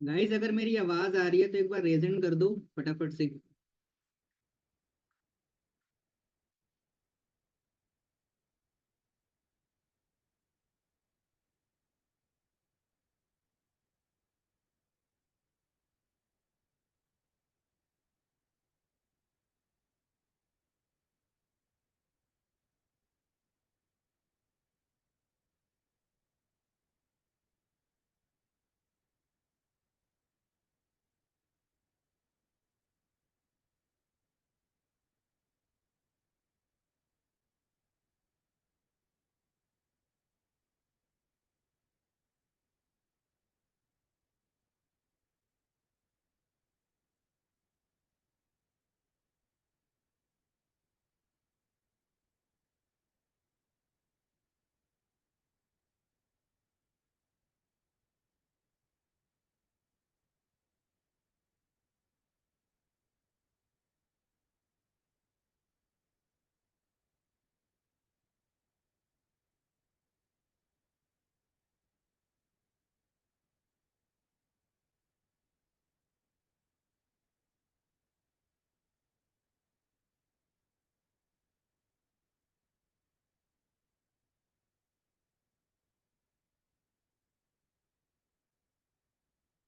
Guys, अगर मेरी आवाज आ रही है तो एक बार रेजेंट कर दो फटाफट से।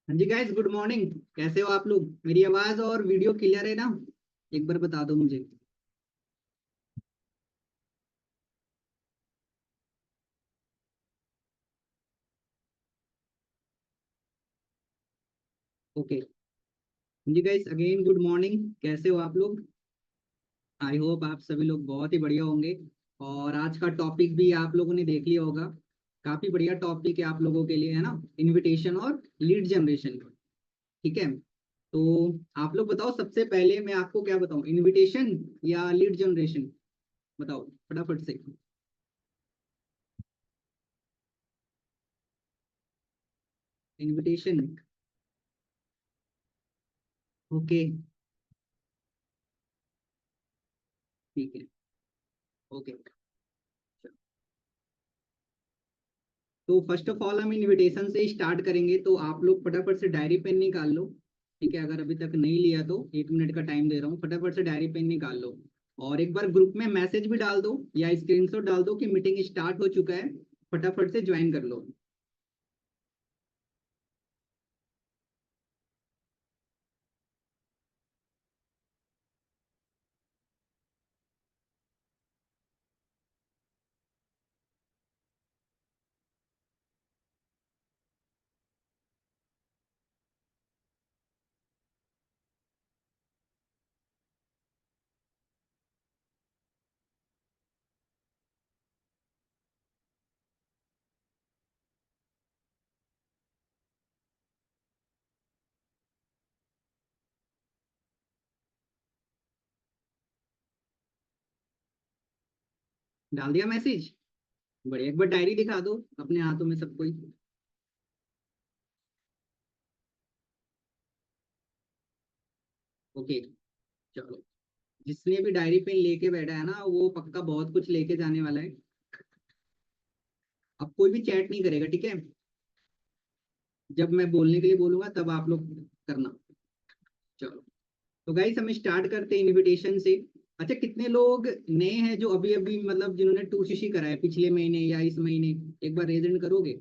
हाँ जी गाइस, गुड मॉर्निंग। कैसे हो आप लोग? मेरी आवाज और वीडियो क्लियर है ना? एक बार बता दो मुझे। ओके। हाँ जी गाइस, अगेन गुड मॉर्निंग। कैसे हो आप लोग? आई होप आप सभी लोग बहुत ही बढ़िया होंगे। और आज का टॉपिक भी आप लोगों ने देख लिया होगा। काफी बढ़िया टॉपिक है आप लोगों के लिए, है ना? इनविटेशन और लीड जनरेशन। ठीक है। तो आप लोग बताओ, सबसे पहले मैं आपको क्या बताऊं, इनविटेशन या लीड जनरेशन? बताओ फटाफट से। इनविटेशन। ओके। ठीक है। ओके। तो फर्स्ट ऑफ ऑल हम इनविटेशन से स्टार्ट करेंगे, तो आप लोग फटाफट से डायरी पेन निकाल लो। ठीक है, अगर अभी तक नहीं लिया तो 1 मिनट का टाइम दे रहा हूँ, फटाफट से डायरी पेन निकाल लो। और एक बार ग्रुप में मैसेज भी डाल दो या स्क्रीनशॉट डाल दो कि मीटिंग स्टार्ट हो चुका है। फटाफट से ज्वाइन कर लो। डाल दिया मैसेज? बढ़िया, एक बार डायरी दिखा दो अपने हाथों में सबको ही। ओके। चलो। जिसने भी डायरी पेन लेके बैठा है ना, वो पक्का बहुत कुछ लेके जाने वाला है। अब कोई भी चैट नहीं करेगा, ठीक है? जब मैं बोलने के लिए बोलूंगा तब आप लोग करना। चलो। तो गाइस, हम स्टार्ट करते हैं इनविटेशन से। अच्छा, कितने लोग नए हैं जो अभी अभी मतलब जिन्होंने टू शीशी करा है पिछले महीने या इस महीने? एक बार रेजेंट करोगे?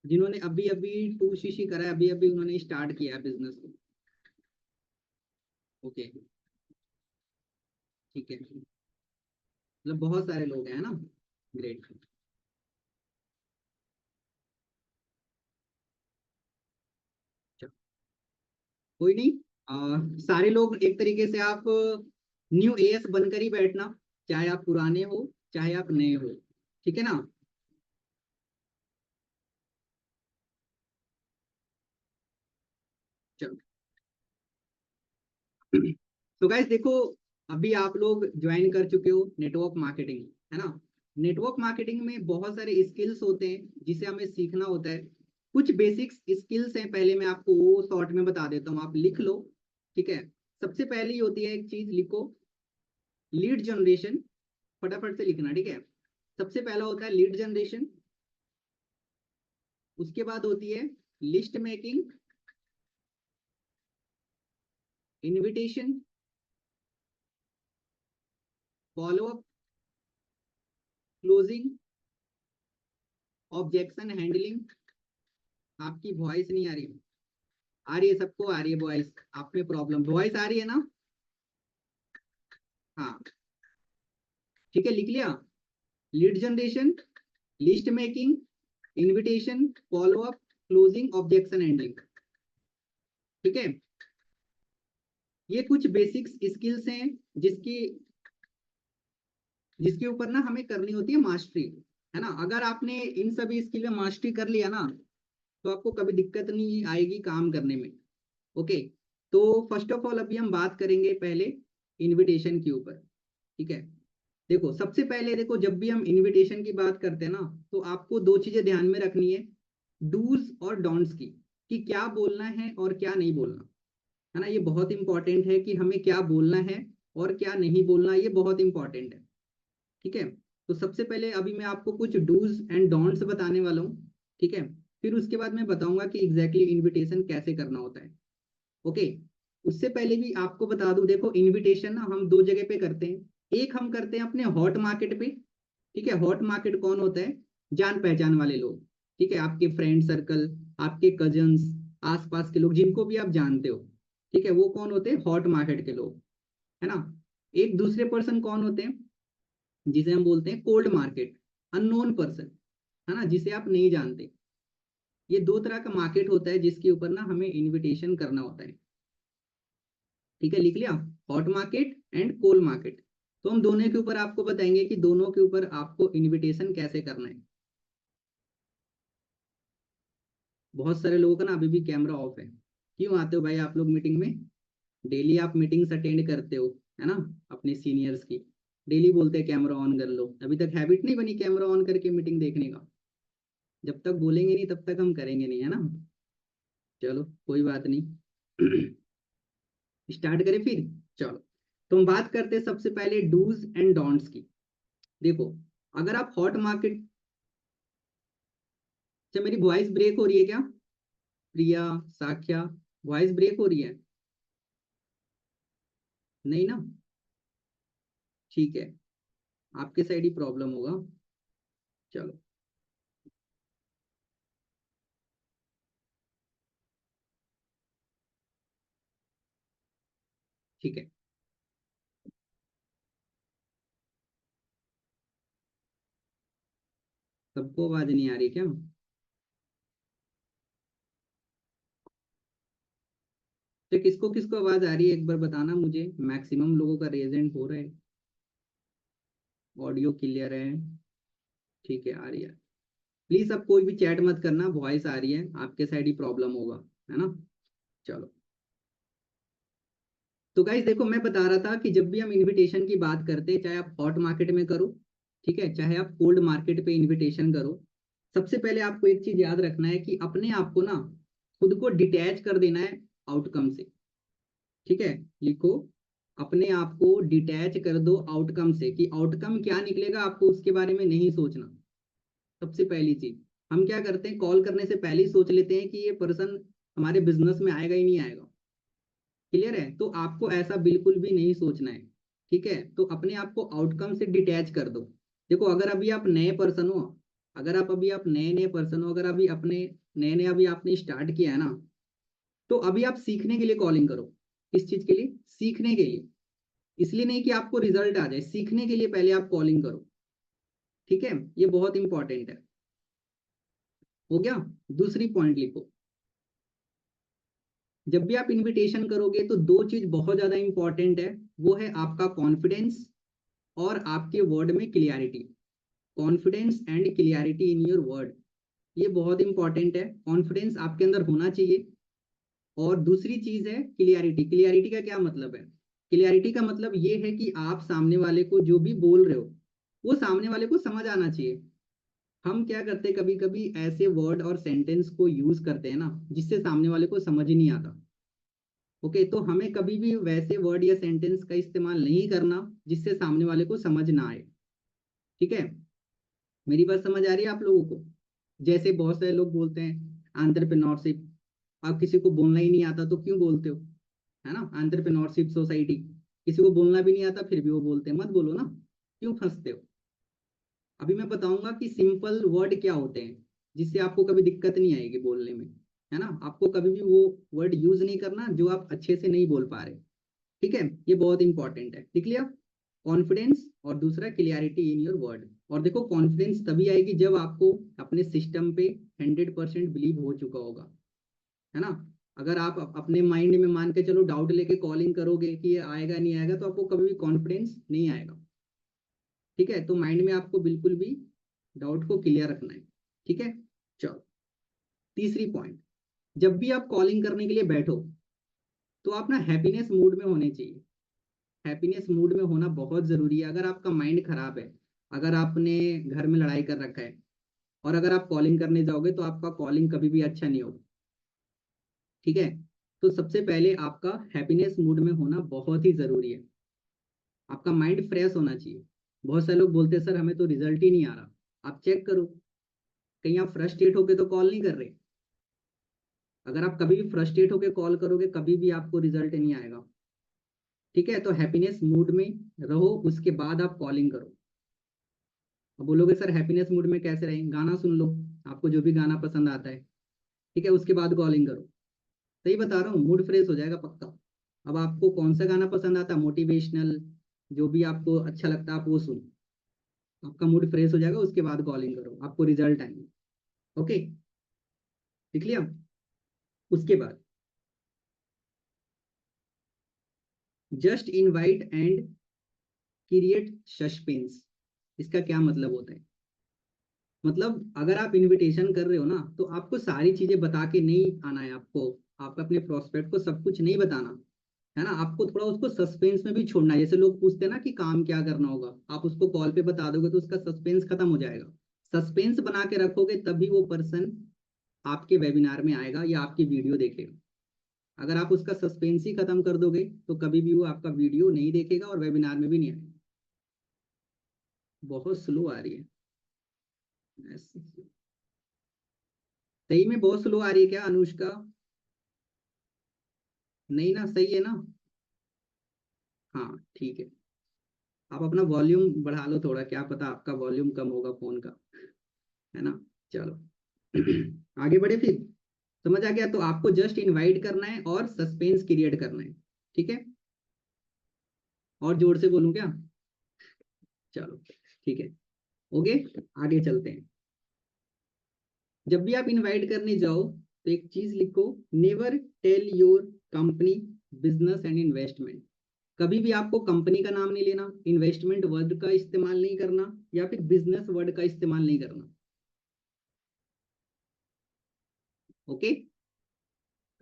जिन्होंने अभी अभी टू शीशी करा है, अभी अभी उन्होंने स्टार्ट किया है बिजनेस। ओके। ठीक है, मतलब बहुत सारे लोग हैं ना। ग्रेट। कोई नहीं। सारे लोग एक तरीके से आप न्यू एएस बनकर ही बैठना, चाहे आप पुराने हो चाहे आप नए हो। ठीक है ना? चलो। तो गाइस देखो, अभी आप लोग ज्वाइन कर चुके हो नेटवर्क मार्केटिंग, है ना? नेटवर्क मार्केटिंग में बहुत सारे स्किल्स होते हैं जिसे हमें सीखना होता है। कुछ बेसिक्स स्किल्स हैं, पहले मैं आपको वो शॉर्ट में बता देता हूँ, आप लिख लो। ठीक है। सबसे पहली होती है, एक चीज लिखो, लीड जनरेशन। फटाफट से लिखना, ठीक है? सबसे पहला होता है लीड जनरेशन। उसके बाद होती है list making, invitation, follow up, closing, objection handling. आपकी वॉइस नहीं आ रही है? सबको आ रही है वॉइस? आप में प्रॉब्लम, वॉइस आ रही है ना? हाँ, ठीक है, लिख लिया। Lead generation, list making, invitation, follow up, closing, objection handling. ठीक है, ये कुछ बेसिक्स स्किल्स हैं जिसकी जिसके ऊपर ना हमें करनी होती है मास्टरी, है ना। अगर आपने इन सभी स्किल में मास्टरी कर लिया ना, तो आपको कभी दिक्कत नहीं आएगी काम करने में। ओके, तो फर्स्ट ऑफ ऑल अभी हम बात करेंगे पहले इनविटेशन के ऊपर। ठीक है, देखो सबसे पहले देखो, जब भी हम इनविटेशन की बात करते हैं ना, तो आपको दो चीजें ध्यान में रखनी है, डूज और डोंट्स की, कि क्या बोलना है और क्या नहीं बोलना, है ना। ये बहुत इंपॉर्टेंट है कि हमें क्या बोलना है और क्या नहीं बोलना, ये बहुत इंपॉर्टेंट है। ठीक है, तो सबसे पहले अभी मैं आपको कुछ डूज एंड डोंट्स बताने वाला हूँ। ठीक है, फिर उसके बाद मैं बताऊंगा कि एग्जैक्टली इनविटेशन कैसे करना होता है। ओके, उससे पहले भी आपको बता दूं, देखो इनविटेशन ना हम दो जगह पे करते हैं। एक हम करते हैं अपने हॉट मार्केट पे। ठीक है, हॉट मार्केट कौन होता है? जान पहचान वाले लोग। ठीक है, आपके फ्रेंड सर्कल, आपके कजन्स, आसपास के लोग जिनको भी आप जानते हो। ठीक है, वो कौन होते हैं? हॉट मार्केट के लोग, है ना। एक दूसरे पर्सन कौन होते हैं? जिसे हम बोलते हैं कोल्ड मार्केट, अननोन पर्सन, है ना, जिसे आप नहीं जानते। ये दो तरह का मार्केट होता है जिसके ऊपर ना हमें इनविटेशन करना होता है। ठीक है, लिख लिया, hot market and cold market. तो हम दोनों के ऊपर आपको बताएंगे कि दोनों के ऊपर आपको इनविटेशन कैसे करना है। बहुत सारे लोगों का ना अभी भी कैमरा ऑफ है। क्यों आते हो भाई आप लोग मीटिंग में? डेली आप मीटिंग्स अटेंड करते हो, है ना, अपने सीनियर्स की। डेली बोलते हैं कैमरा ऑन कर लो, अभी तक हैबिट नहीं बनी कैमरा ऑन करके मीटिंग देखने का। जब तक बोलेंगे नहीं तब तक हम करेंगे नहीं, है ना। चलो कोई बात नहीं। स्टार्ट करें फिर। चलो, तो हम बात करते हैं सबसे पहले डूज एंड डोंट्स की। देखो, अगर आप हॉट मार्केट, अच्छा मेरी वॉइस ब्रेक हो रही है क्या? प्रिया, साख्या, वॉइस ब्रेक हो रही है? नहीं ना? ठीक है, आपके साइड ही प्रॉब्लम होगा। चलो, ठीक है। सबको आवाज नहीं आ रही क्या? तो किसको किसको आवाज आ रही है एक बार बताना मुझे। मैक्सिमम लोगों का रेजेंट हो रहा है, ऑडियो क्लियर है। ठीक है, आ रही है। प्लीज अब कोई भी चैट मत करना, वॉइस आ रही है, आपके साइड ही प्रॉब्लम होगा, है ना। चलो, तो गाइस देखो, मैं बता रहा था कि जब भी हम इनविटेशन की बात करते हैं, चाहे आप हॉट मार्केट में करो, ठीक है, चाहे आप कोल्ड मार्केट पे इनविटेशन करो, सबसे पहले आपको एक चीज याद रखना है कि अपने आप को ना खुद को डिटैच कर देना है आउटकम से। ठीक है, लिखो, अपने आप को डिटैच कर दो आउटकम से, कि आउटकम क्या निकलेगा आपको उसके बारे में नहीं सोचना। सबसे पहली चीज, हम क्या करते हैं, कॉल करने से पहले ही सोच लेते हैं कि ये पर्सन हमारे बिजनेस में आएगा ही नहीं आएगा। क्लियर है? तो आपको ऐसा बिल्कुल भी नहीं सोचना है। ठीक है, तो अपने आप को आउटकम से डिटैच कर दो। देखो, अगर अभी आप नए पर्सन हो, अगर आप नए नए पर्सन हो, अगर अभी अपने नए नए अभी आपने स्टार्ट किया है ना, तो अभी आप सीखने के लिए कॉलिंग करो। किस चीज के लिए? सीखने के लिए। इसलिए नहीं कि आपको रिजल्ट आ जाए, सीखने के लिए पहले आप कॉलिंग करो। ठीक है, ये बहुत इंपॉर्टेंट है। हो गया? दूसरी पॉइंट लिखो, जब भी आप इनविटेशन करोगे तो दो चीज बहुत ज्यादा इंपॉर्टेंट है। वो है आपका कॉन्फिडेंस और आपके वर्ड में clarity. Confidence and clarity in your word, ये बहुत इंपॉर्टेंट है। कॉन्फिडेंस आपके अंदर होना चाहिए। और दूसरी चीज है क्लियरिटी। क्लियरिटी का क्या मतलब है? क्लियरिटी का मतलब ये है कि आप सामने वाले को जो भी बोल रहे हो, वो सामने वाले को समझ आना चाहिए। हम क्या करते हैं, कभी कभी ऐसे वर्ड और सेंटेंस को यूज करते हैं ना, जिससे सामने वाले को समझ ही नहीं आता। ओके, तो हमें कभी भी वैसे वर्ड या सेंटेंस का इस्तेमाल नहीं करना जिससे सामने वाले को समझ ना आए। ठीक है, मेरी बात समझ आ रही है आप लोगों को? जैसे बहुत सारे लोग बोलते हैं, एंटरप्रेन्योरशिप। अब किसी को बोलना ही नहीं आता तो क्यों बोलते हो, है ना। एंटरप्रेन्योरशिप सोसाइटी, किसी को बोलना भी नहीं आता फिर भी वो बोलते हैं, मत बोलो ना, क्यों फंसते हो। अभी मैं बताऊंगा कि सिंपल वर्ड क्या होते हैं जिससे आपको कभी दिक्कत नहीं आएगी बोलने में, है ना। आपको कभी भी वो वर्ड यूज नहीं करना जो आप अच्छे से नहीं बोल पा रहे। ठीक है, ये बहुत इंपॉर्टेंट है, लिख लिया। कॉन्फिडेंस और दूसरा क्लियरिटी इन योर वर्ड। और देखो कॉन्फिडेंस तभी आएगी जब आपको अपने सिस्टम पे 100% बिलीव हो चुका होगा, है ना। अगर आप अपने माइंड में मान के चलो डाउट लेके कॉलिंग करोगे कि ये आएगा नहीं आएगा, तो आपको कभी भी कॉन्फिडेंस नहीं आएगा। ठीक है, तो माइंड में आपको बिल्कुल भी डाउट को क्लियर रखना है। ठीक है, चलो तीसरी पॉइंट, जब भी आप कॉलिंग करने के लिए बैठो तो आप ना हैप्पीनेस मूड में होने चाहिए। हैप्पीनेस मूड में होना बहुत जरूरी है। अगर आपका माइंड खराब है, अगर आपने घर में लड़ाई कर रखा है और अगर आप कॉलिंग करने जाओगे तो आपका कॉलिंग कभी भी अच्छा नहीं होगा। ठीक है, तो सबसे पहले आपका हैप्पीनेस मूड में होना बहुत ही जरूरी है। आपका माइंड फ्रेश होना चाहिए। बहुत सारे लोग बोलते हैं सर हमें तो रिजल्ट ही नहीं आ रहा। आप चेक करो, कहीं आप फ्रस्ट्रेट होके तो कॉल नहीं कर रहे। अगर आप कभी भी फ्रस्ट्रेट होके कॉल करोगे कभी भी आपको रिजल्ट नहीं आएगा। ठीक है, तो हैप्पीनेस मूड में रहो, उसके बाद आप कॉलिंग करो। अब बोलोगे सर हैप्पीनेस मूड में कैसे रहें, गाना सुन लो, आपको जो भी गाना पसंद आता है। ठीक है, उसके बाद कॉलिंग करो। सही बता रहा हूँ, मूड फ्रेश हो जाएगा पक्का। अब आपको कौन सा गाना पसंद आता है, मोटिवेशनल, जो भी आपको अच्छा लगता है आप वो सुनो, आपका मूड फ्रेश हो जाएगा, उसके बाद कॉलिंग करो, आपको रिजल्ट आएंगे। ओके, लिख लिया। उसके बाद just invite and create suspense. इसका क्या मतलब होता है, मतलब अगर आप इनविटेशन कर रहे हो ना तो आपको सारी चीजें बता के नहीं आना है। आपको अपने प्रोस्पेक्ट को सब कुछ नहीं बताना, है ना। आपको थोड़ा उसको सस्पेंस में भी छोड़ना है। जैसे लोग पूछते हैं ना कि काम क्या करना होगा, आप उसको कॉल पे बता दोगे तो उसका सस्पेंस खत्म हो जाएगा। सस्पेंस बना के रखोगे तभी वो पर्सन आपके वेबिनार में आएगा या आपकी वीडियो देखेगा। अगर आप उसका सस्पेंस ही खत्म कर दोगे तो कभी भी वो आपका वीडियो नहीं देखेगा और वेबिनार में भी नहीं आएगा। बहुत स्लो आ रही है, सही में बहुत स्लो आ रही है क्या अनुष्का? नहीं ना, सही है ना? हाँ ठीक है, आप अपना वॉल्यूम बढ़ा लो थोड़ा, क्या पता आपका वॉल्यूम कम होगा फोन का, है ना। चलो आगे बढ़े फिर। समझ आ गया, तो आपको जस्ट इनवाइट करना है और सस्पेंस क्रिएट करना है। ठीक है, और जोर से बोलूं क्या? चलो ठीक है, ओके, आगे चलते हैं। जब भी आप इनवाइट करने जाओ तो एक चीज लिखो, never tell your company, business and investment. कभी भी आपको कंपनी का नाम नहीं लेना, इन्वेस्टमेंट वर्ड का इस्तेमाल नहीं करना, या फिर बिजनेस वर्ड का इस्तेमाल नहीं करना। ओके,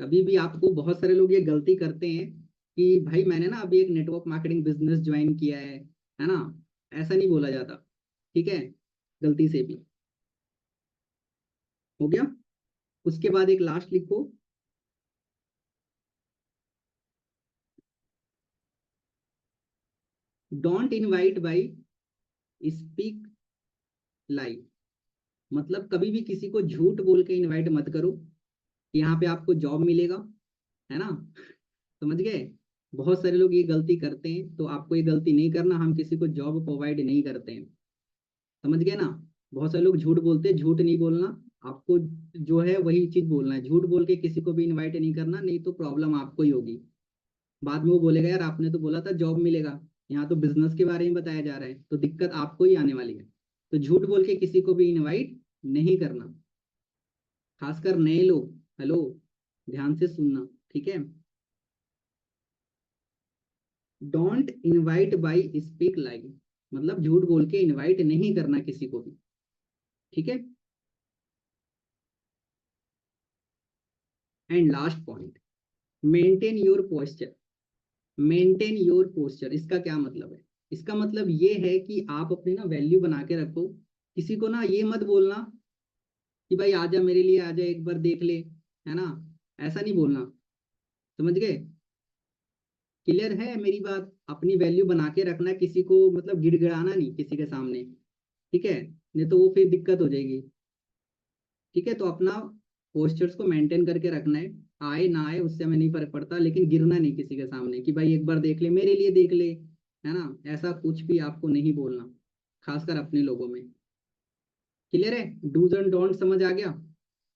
कभी भी आपको, बहुत सारे लोग ये गलती करते हैं कि भाई मैंने ना अभी एक नेटवर्क मार्केटिंग बिजनेस ज्वाइन किया है ना। ऐसा नहीं बोला जाता। ठीक है, गलती से भी हो गया। उसके बाद एक लास्ट लिखो, don't invite by speak live. मतलब कभी भी किसी को झूठ बोल के इनवाइट मत करो कि यहाँ पे आपको जॉब मिलेगा, है ना। समझ गए, बहुत सारे लोग ये गलती करते हैं, तो आपको ये गलती नहीं करना। हम किसी को जॉब प्रोवाइड नहीं करते हैं, समझ गए ना। बहुत सारे लोग झूठ बोलते हैं, झूठ नहीं बोलना। आपको जो है वही चीज बोलना है, झूठ बोल के किसी को भी इनवाइट नहीं करना, नहीं तो प्रॉब्लम आपको ही होगी। बाद में वो बोलेगा यार आपने तो बोला था जॉब मिलेगा, यहाँ तो बिजनेस के बारे में बताया जा रहा है, तो दिक्कत आपको ही आने वाली है। तो झूठ बोल के किसी को भी इनवाइट नहीं करना, खासकर नए लोग। हेलो, ध्यान से सुनना, ठीक है। Don't invite by speak like, मतलब झूठ बोल के इनवाइट नहीं करना किसी को भी। ठीक है, and last point, maintain your posture. Maintain your posture, इसका क्या मतलब है? इसका मतलब ये है कि आप अपनी ना वैल्यू बना के रखो। किसी को ना ये मत बोलना कि भाई आजा मेरे लिए, आजा एक बार देख ले, है ना। ऐसा नहीं बोलना, समझ गए? क्लियर है मेरी बात? अपनी वैल्यू बना के रखना, किसी को मतलब गिड़गिड़ाना नहीं किसी के सामने। ठीक है, नहीं तो वो फिर दिक्कत हो जाएगी। ठीक है, तो अपना पोस्चर्स को मेंटेन करके रखना है। आए ना आए उससे हमें नहीं फर्क पड़ता, लेकिन गिरना नहीं किसी के सामने कि भाई एक बार देख ले, मेरे लिए देख ले, है ना, ऐसा कुछ भी आपको नहीं बोलना, खासकर अपने लोगों में। क्लियर है? डूज एंड डोंट समझ आ गया?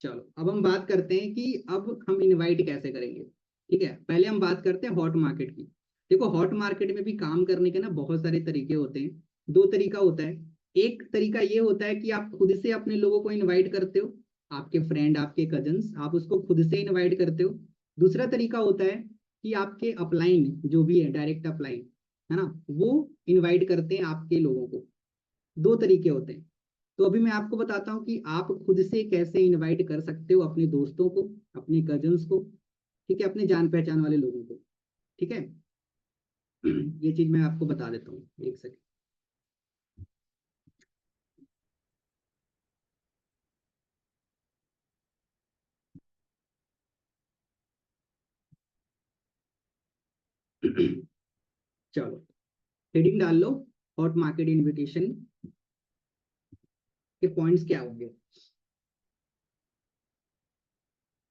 चलो अब हम बात करते हैं कि अब हम इनवाइट कैसे करेंगे। ठीक है, पहले हम बात करते हैं हॉट मार्केट की। देखो हॉट मार्केट में भी काम करने के ना बहुत सारे तरीके होते हैं। दो तरीका होता है। एक तरीका ये होता है कि आप खुद से अपने लोगों को इनवाइट करते हो, आपके फ्रेंड, आपके कजन्स, आप उसको खुद से इनवाइट करते हो। दूसरा तरीका होता है कि आपके अपलाइन जो भी है, डायरेक्ट अपलाइन, है ना, वो इनवाइट करते हैं आपके लोगों को। दो तरीके होते हैं। तो अभी मैं आपको बताता हूँ कि आप खुद से कैसे इनवाइट कर सकते हो अपने दोस्तों को, अपने कजन्स को, ठीक है, अपने जान पहचान वाले लोगों को। ठीक है, ये चीज मैं आपको बता देता हूँ, एक सेकंड। चलो हेडिंग डाल लो, हॉट मार्केट इनविटेशन के पॉइंट्स क्या होंगे।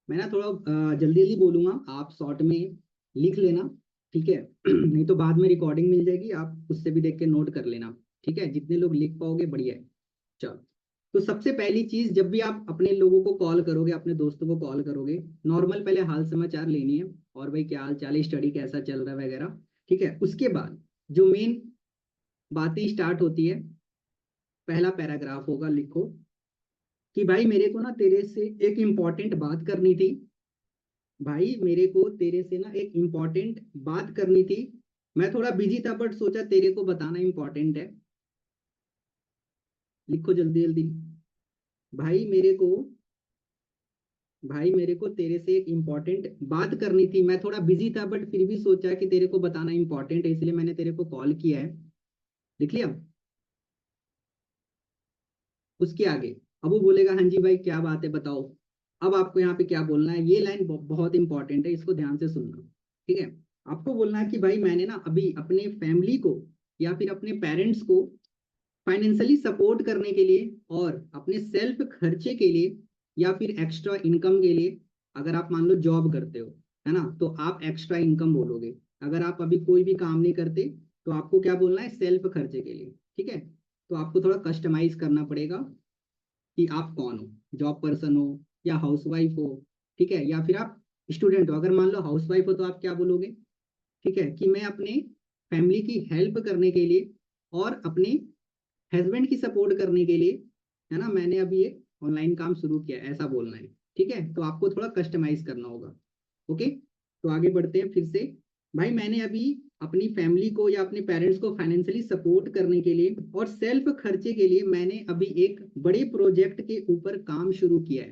मैं ना थोड़ा जल्दी जल्दी बोलूंगा, आप शॉर्ट में लिख लेना। ठीक है, नहीं तो बाद में रिकॉर्डिंग मिल जाएगी, आप उससे भी देख के नोट कर लेना। ठीक है, जितने लोग लिख पाओगे बढ़िया है। चलो, तो सबसे पहली चीज, जब भी आप अपने लोगों को कॉल करोगे, अपने दोस्तों को कॉल करोगे, नॉर्मल पहले हाल समाचार लेनी है, और भाई क्या हाल चाल है, स्टडी कैसा चल रहा है वगैरह। ठीक है, उसके बाद जो मेन बातें स्टार्ट होती है, पहला पैराग्राफ होगा, लिखो कि भाई मेरे को ना तेरे से एक इम्पॉर्टेंट बात करनी थी। भाई मेरे को तेरे से ना एक इम्पॉर्टेंट बात करनी थी। मैं थोड़ा बिजी था बट सोचा तेरे को बताना इम्पॉर्टेंट है। लिखो जल्दी जल्दी। भाई मेरे को भाई मेरे को तेरे से एक इम्पॉर्टेंट बात करनी थी, मैं थोड़ा बिजी था बट फिर भी सोचा कि तेरे को बताना इम्पॉर्टेंट है, इसलिए मैंने तेरे को कॉल किया है। लिख लिया? उसके आगे अब वो बोलेगा हाँ जी भाई क्या बात है बताओ। अब आपको यहाँ पे क्या बोलना है, ये लाइन बहुत इंपॉर्टेंट है, इसको ध्यान से सुनना। ठीक है, आपको बोलना है कि भाई मैंने ना अभी अपने फैमिली को या फिर अपने पेरेंट्स को फाइनेंशियली सपोर्ट करने के लिए और अपने सेल्फ खर्चे के लिए या फिर एक्स्ट्रा इनकम के लिए, अगर आप मान लो जॉब करते हो, है ना, तो आप एक्स्ट्रा इनकम बोलोगे। अगर आप अभी कोई भी काम नहीं करते तो आपको क्या बोलना है, सेल्फ खर्चे के लिए। ठीक है, तो आपको थोड़ा कस्टमाइज करना पड़ेगा कि आप कौन हो, जॉब पर्सन हो या हाउसवाइफ हो। ठीक है, या फिर आप स्टूडेंट हो। अगर मान लो हाउसवाइफ हो तो आप क्या बोलोगे, ठीक है, कि मैं अपने फैमिली की हेल्प करने के लिए और अपने हस्बैंड की सपोर्ट करने के लिए, है ना, मैंने अभी एक ऑनलाइन काम शुरू किया है, ऐसा बोलना है। ठीक है, तो आपको थोड़ा कस्टमाइज करना होगा। ओके, तो आगे बढ़ते हैं फिर से। भाई मैंने अभी अपनी फैमिली को या अपने पेरेंट्स को फाइनेंशियली सपोर्ट करने के लिए और सेल्फ खर्चे के लिए मैंने अभी एक बड़े प्रोजेक्ट के ऊपर काम शुरू किया है।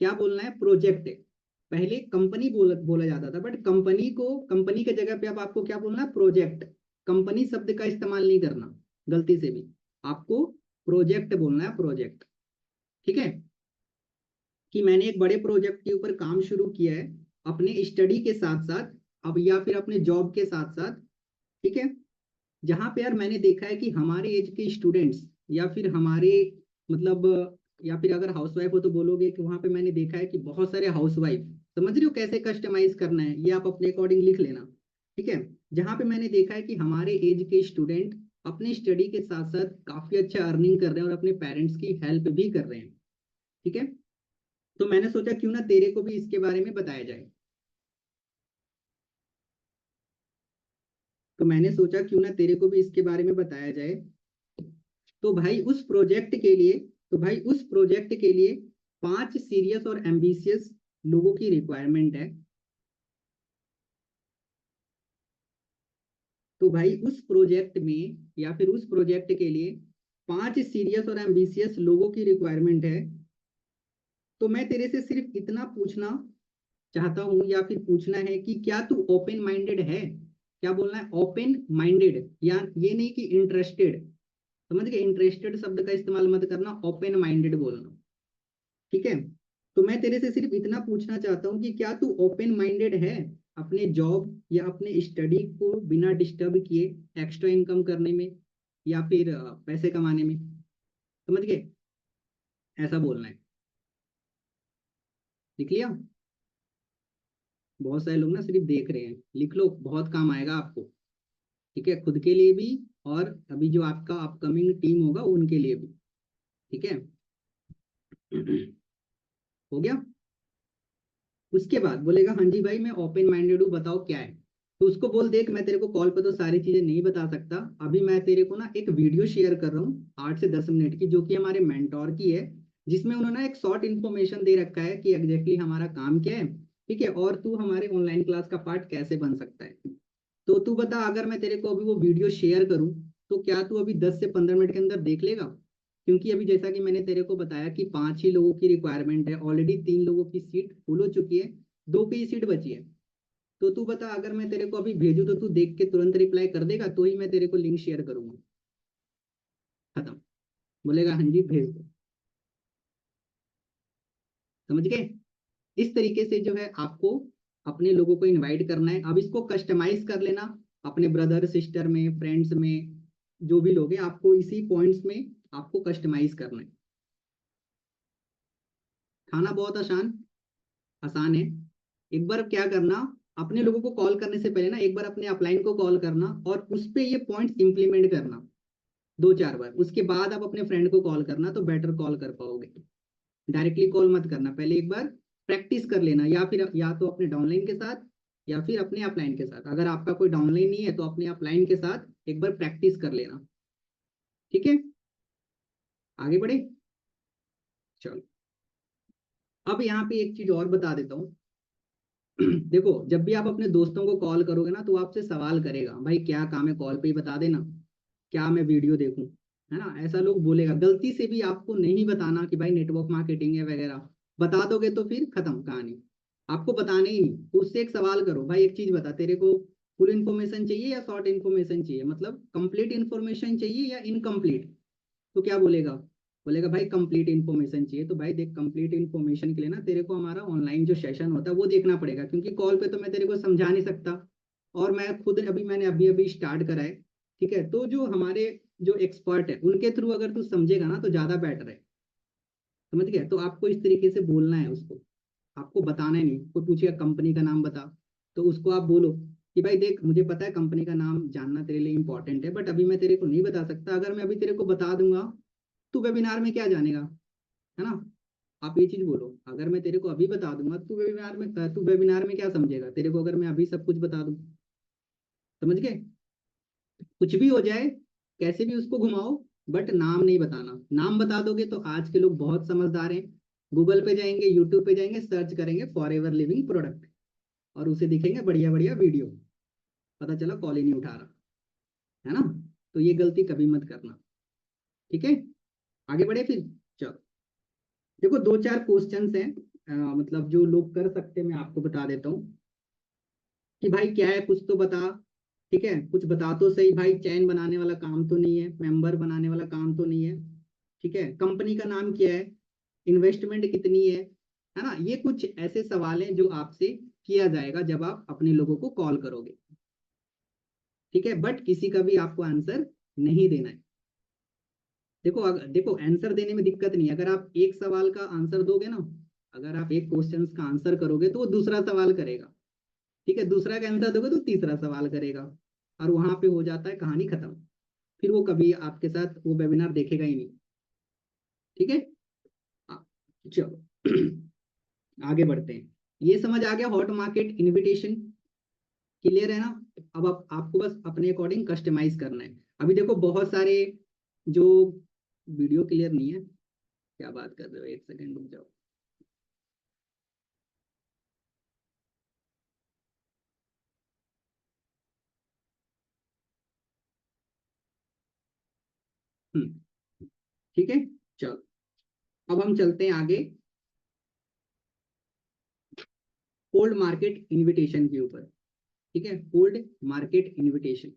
क्या बोलना है, प्रोजेक्ट है। पहले कंपनी बोला जाता था, बट कंपनी के जगह पे अब आपको क्या बोलना है, प्रोजेक्ट। कंपनी शब्द का इस्तेमाल नहीं करना गलती से भी, आपको प्रोजेक्ट बोलना है, प्रोजेक्ट। ठीक है, कि मैंने एक बड़े प्रोजेक्ट के ऊपर काम शुरू किया है अपने स्टडी के साथ साथ, अब या फिर अपने जॉब के साथ साथ। ठीक है, जहाँ पे यार मैंने देखा है कि हमारे एज के स्टूडेंट्स या फिर हमारे मतलब, या फिर अगर हाउसवाइफ हो तो बोलोगे कि वहाँ पे मैंने देखा है कि बहुत सारे हाउसवाइफ, समझ रहे हो कैसे कस्टमाइज करना है, ये आप अपने अकॉर्डिंग लिख लेना। ठीक है, जहाँ पे मैंने देखा है कि हमारे एज के स्टूडेंट अपनी स्टडी के साथ साथ काफी अच्छा अर्निंग कर रहे हैं और अपने पेरेंट्स की हेल्प भी कर रहे हैं। ठीक है, तो मैंने सोचा क्यों ना तेरे को भी इसके बारे में बताया जाए। तो मैंने सोचा क्यों ना तेरे को भी इसके बारे में बताया जाए। तो भाई उस प्रोजेक्ट के लिए तो भाई उस प्रोजेक्ट के लिए 5 सीरियस और एम्बिशियस लोगों की रिक्वायरमेंट है। तो भाई उस प्रोजेक्ट में या फिर उस प्रोजेक्ट के लिए 5 सीरियस और एम्बिशियस लोगों की रिक्वायरमेंट है। तो मैं तेरे से सिर्फ इतना पूछना चाहता हूँ या फिर पूछना है कि क्या तू ओपन माइंडेड है। क्या बोलना है, ओपन माइंडेड, या ये नहीं कि इंटरेस्टेड। समझ गए, इंटरेस्टेड शब्द का इस्तेमाल मत करना, ओपन माइंडेड बोलना। ठीक है, तो मैं तेरे से सिर्फ इतना पूछना चाहता हूँ कि क्या तू ओपन माइंडेड है अपने जॉब या अपने स्टडी को बिना डिस्टर्ब किए एक्स्ट्रा इनकम करने में या फिर पैसे कमाने में। समझ गए, ऐसा बोलना है। लिख लिया? बहुत सारे लोग ना सिर्फ देख रहे हैं, लिख लो, बहुत काम आएगा आपको। ठीक है, खुद के लिए भी और अभी जो आपका अपकमिंग टीम होगा उनके लिए भी। ठीक है। हो गया। उसके बाद बोलेगा हाँ जी भाई मैं ओपन माइंडेड हूँ, बताओ क्या है। तो उसको बोल, देख मैं तेरे को कॉल पे तो सारी चीजें नहीं बता सकता, अभी मैं तेरे को ना एक वीडियो शेयर कर रहा हूँ 8 से 10 मिनट की, जो कि हमारे मेंटोर की है, जिसमें उन्होंने एक शॉर्ट इन्फॉर्मेशन दे रखा है कि एग्जैक्टली हमारा काम क्या है। ठीक है, और तू हमारे ऑनलाइन क्लास का पार्ट कैसे बन सकता है। तो तू बता, अगर मैं तेरे को अभी वो वीडियो शेयर करूँ तो क्या तू अभी 10 से 15 मिनट के अंदर देख लेगा? क्योंकि अभी जैसा कि मैंने तेरे को बताया कि 5 ही लोगों की रिक्वायरमेंट है, ऑलरेडी 3 लोगों की सीट फुल हो चुकी है, 2 की ही सीट बची है। तो तू बता, अगर मैं तेरे को अभी भेजूँ तो तू देख के तुरंत रिप्लाई कर देगा, तो ही मैं तेरे को लिंक शेयर करूंगा। खत्म। बोलेगा हाँ जी भेज दो। समझ गए? इस तरीके से जो है आपको अपने लोगों को इनवाइट करना है। अब इसको कस्टमाइज कर लेना अपने ब्रदर सिस्टर में, फ्रेंड्स में, जो भी लोग हैं, आपको इसी पॉइंट्स में आपको कस्टमाइज करना है। खाना बहुत आसान आसान है। एक बार क्या करना, अपने लोगों को कॉल करने से पहले ना एक बार अपने अपलाइन को कॉल करना और उस पे ये पॉइंट्स इंप्लीमेंट करना 2-4 बार। उसके बाद आप अपने फ्रेंड को कॉल करना तो बेटर कॉल कर पाओगे। डायरेक्टली कॉल मत करना, पहले एक बार प्रैक्टिस कर लेना, या फिर या तो अपने डाउनलाइन के साथ या फिर अपने अपलाइन के साथ। अगर आपका कोई डाउनलाइन नहीं है तो अपने अपलाइन के साथ एक बार प्रैक्टिस कर लेना। ठीक है, आगे बढ़े। चलो, अब यहाँ पे एक चीज और बता देता हूँ। देखो, जब भी आप अपने दोस्तों को कॉल करोगे ना तो वो आपसे सवाल करेगा, भाई क्या काम है, कॉल पे ही बता देना, क्या मैं वीडियो देखूं, है ना? ऐसा लोग बोलेगा। गलती से भी आपको नहीं बताना कि भाई नेटवर्क मार्केटिंग है वगैरह। बता दोगे तो फिर खत्म कहानी, आपको बताना ही नहीं। तो उससे एक सवाल करो, भाई एक चीज बता, तेरे को फुल इन्फॉर्मेशन चाहिए या शॉर्ट इन्फॉर्मेशन चाहिए, मतलब कंप्लीट इन्फॉर्मेशन चाहिए या इनकम्प्लीट। तो क्या बोलेगा? बोलेगा भाई कंप्लीट इन्फॉर्मेशन चाहिए। तो भाई देख, कंप्लीट इन्फॉर्मेशन के लिए ना तेरे को हमारा ऑनलाइन जो सेशन होता है वो देखना पड़ेगा, क्योंकि कॉल पे तो मैं तेरे को समझा नहीं सकता। और मैं खुद मैंने अभी अभी स्टार्ट करा है। ठीक है, तो जो हमारे जो एक्सपर्ट है उनके थ्रू अगर तू समझेगा ना तो ज्यादा बेटर है। समझ गया? तो आपको इस तरीके से बोलना है उसको, आपको बताना ही नहीं। कोई पूछेगा कंपनी का नाम बता, तो उसको आप बोलो कि भाई देख, मुझे पता है कंपनी का नाम जानना तेरे लिए इंपॉर्टेंट है, बट अभी मैं तेरे को नहीं बता सकता। अगर मैं अभी तेरे को बता दूंगा तू वेबिनार में क्या जानेगा, है ना? आप ये चीज बोलो, अगर मैं तेरे को अभी बता दूंगा तू वेबिनार में क्या समझेगा, तेरे को अगर मैं अभी सब कुछ बता दूं। समझ गए? कुछ भी हो जाए, कैसे भी उसको घुमाओ, बट नाम नहीं बताना। नाम बता दोगे तो आज के लोग बहुत समझदार हैं, गूगल पे जाएंगे, यूट्यूब पे जाएंगे, सर्च करेंगे फॉर एवर लिविंग प्रोडक्ट, और उसे दिखेंगे बढ़िया बढ़िया वीडियो, पता चला कॉल ही नहीं उठा रहा, है ना? तो ये गलती कभी मत करना। ठीक है, आगे बढ़े फिर। चलो, देखो 2-4 क्वेश्चंस हैं, मतलब जो लोग कर सकते हैं, मैं आपको बता देता हूँ कि भाई क्या है, कुछ तो बता। ठीक है, कुछ बता तो सही भाई, चैन बनाने वाला काम तो नहीं है, मेंबर बनाने वाला काम तो नहीं है। ठीक है, कंपनी का नाम क्या है, इन्वेस्टमेंट कितनी है ना? ये कुछ ऐसे सवाल हैं जो आपसे किया जाएगा जब आप अपने लोगों को कॉल करोगे। ठीक है, बट किसी का भी आपको आंसर नहीं देना है। देखो, देखो आंसर देने में दिक्कत नहीं है, अगर आप एक सवाल का आंसर दोगे ना, अगर आप एक क्वेश्चन का आंसर करोगे तो वो दूसरा सवाल करेगा। ठीक है, दूसरा का आंसर दोगे तो तीसरा सवाल करेगा, और वहां पे हो जाता है कहानी खत्म। फिर वो कभी आपके साथ वो वेबिनार देखेगा ही नहीं। ठीक है। आ, चलो, आगे बढ़ते हैं। ये समझ आ गया हॉट मार्केट इनविटेशन, क्लियर है ना? अब आपको बस अपने अकॉर्डिंग कस्टमाइज करना है। अभी देखो बहुत सारे जो, वीडियो क्लियर नहीं है, क्या बात कर रहे हो, एक सेकेंड रुक जाओ। ठीक है, चलो, अब हम चलते हैं आगे कोल्ड मार्केट इनविटेशन के ऊपर। ठीक है, कोल्ड मार्केट इनविटेशन,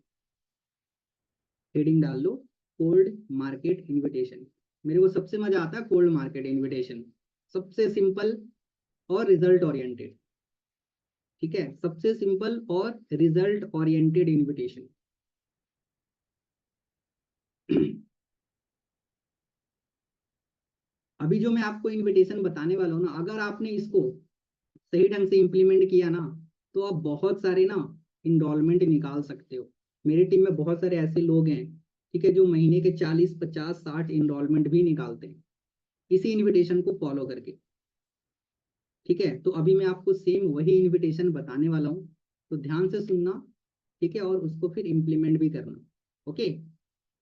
हेडिंग डाल लो, कोल्ड मार्केट इनविटेशन। मेरे को सबसे मजा आता है कोल्ड मार्केट इनविटेशन, सबसे सिंपल और रिजल्ट ओरिएंटेड। ठीक है, सबसे सिंपल और रिजल्ट ओरिएंटेड इनविटेशन। अभी जो मैं आपको इनविटेशन बताने वाला हूँ ना, अगर आपने इसको सही ढंग से इम्प्लीमेंट किया ना, तो आप बहुत सारे ना इनरोलमेंट निकाल सकते हो। मेरी टीम में बहुत सारे ऐसे लोग हैं, ठीक है, जो महीने के 40 50 60 इनरोलमेंट भी निकालते हैं इसी इनविटेशन को फॉलो करके। ठीक है, तो अभी मैं आपको सेम वही इनविटेशन बताने वाला हूँ, तो ध्यान से सुनना। ठीक है, और उसको फिर इम्प्लीमेंट भी करना। ओके,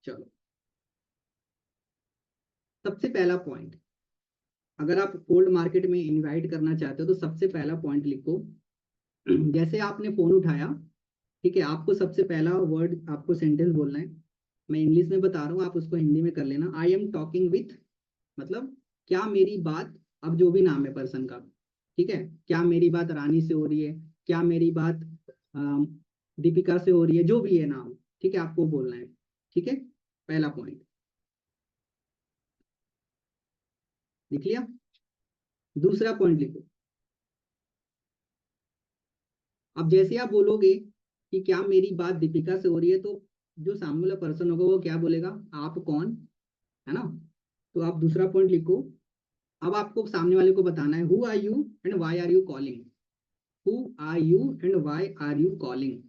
चलो। सबसे पहला पॉइंट, अगर आप कोल्ड मार्केट में इनवाइट करना चाहते हो तो सबसे पहला पॉइंट लिखो। जैसे आपने फोन उठाया, ठीक है, आपको सबसे पहला वर्ड, आपको सेंटेंस बोलना है। मैं इंग्लिश में बता रहा हूँ, आप उसको हिंदी में कर लेना। आई एम टॉकिंग विथ, मतलब क्या मेरी बात, अब जो भी नाम है पर्सन का, ठीक है, क्या मेरी बात रानी से हो रही है, क्या मेरी बात अम, दीपिका से हो रही है, जो भी है नाम, ठीक है, आपको बोलना है। ठीक है, पहला पॉइंट लिख लिया। दूसरा पॉइंट लिखो। अब जैसे आप बोलोगे कि क्या मेरी बात दीपिका से हो रही है, तो जो सामने वाला पर्सन होगा वो क्या बोलेगा, आप कौन, है ना। तो आप दूसरा पॉइंट लिखो। अब आपको सामने वाले को बताना है, who are you and why are you calling. Who are you and why are you calling.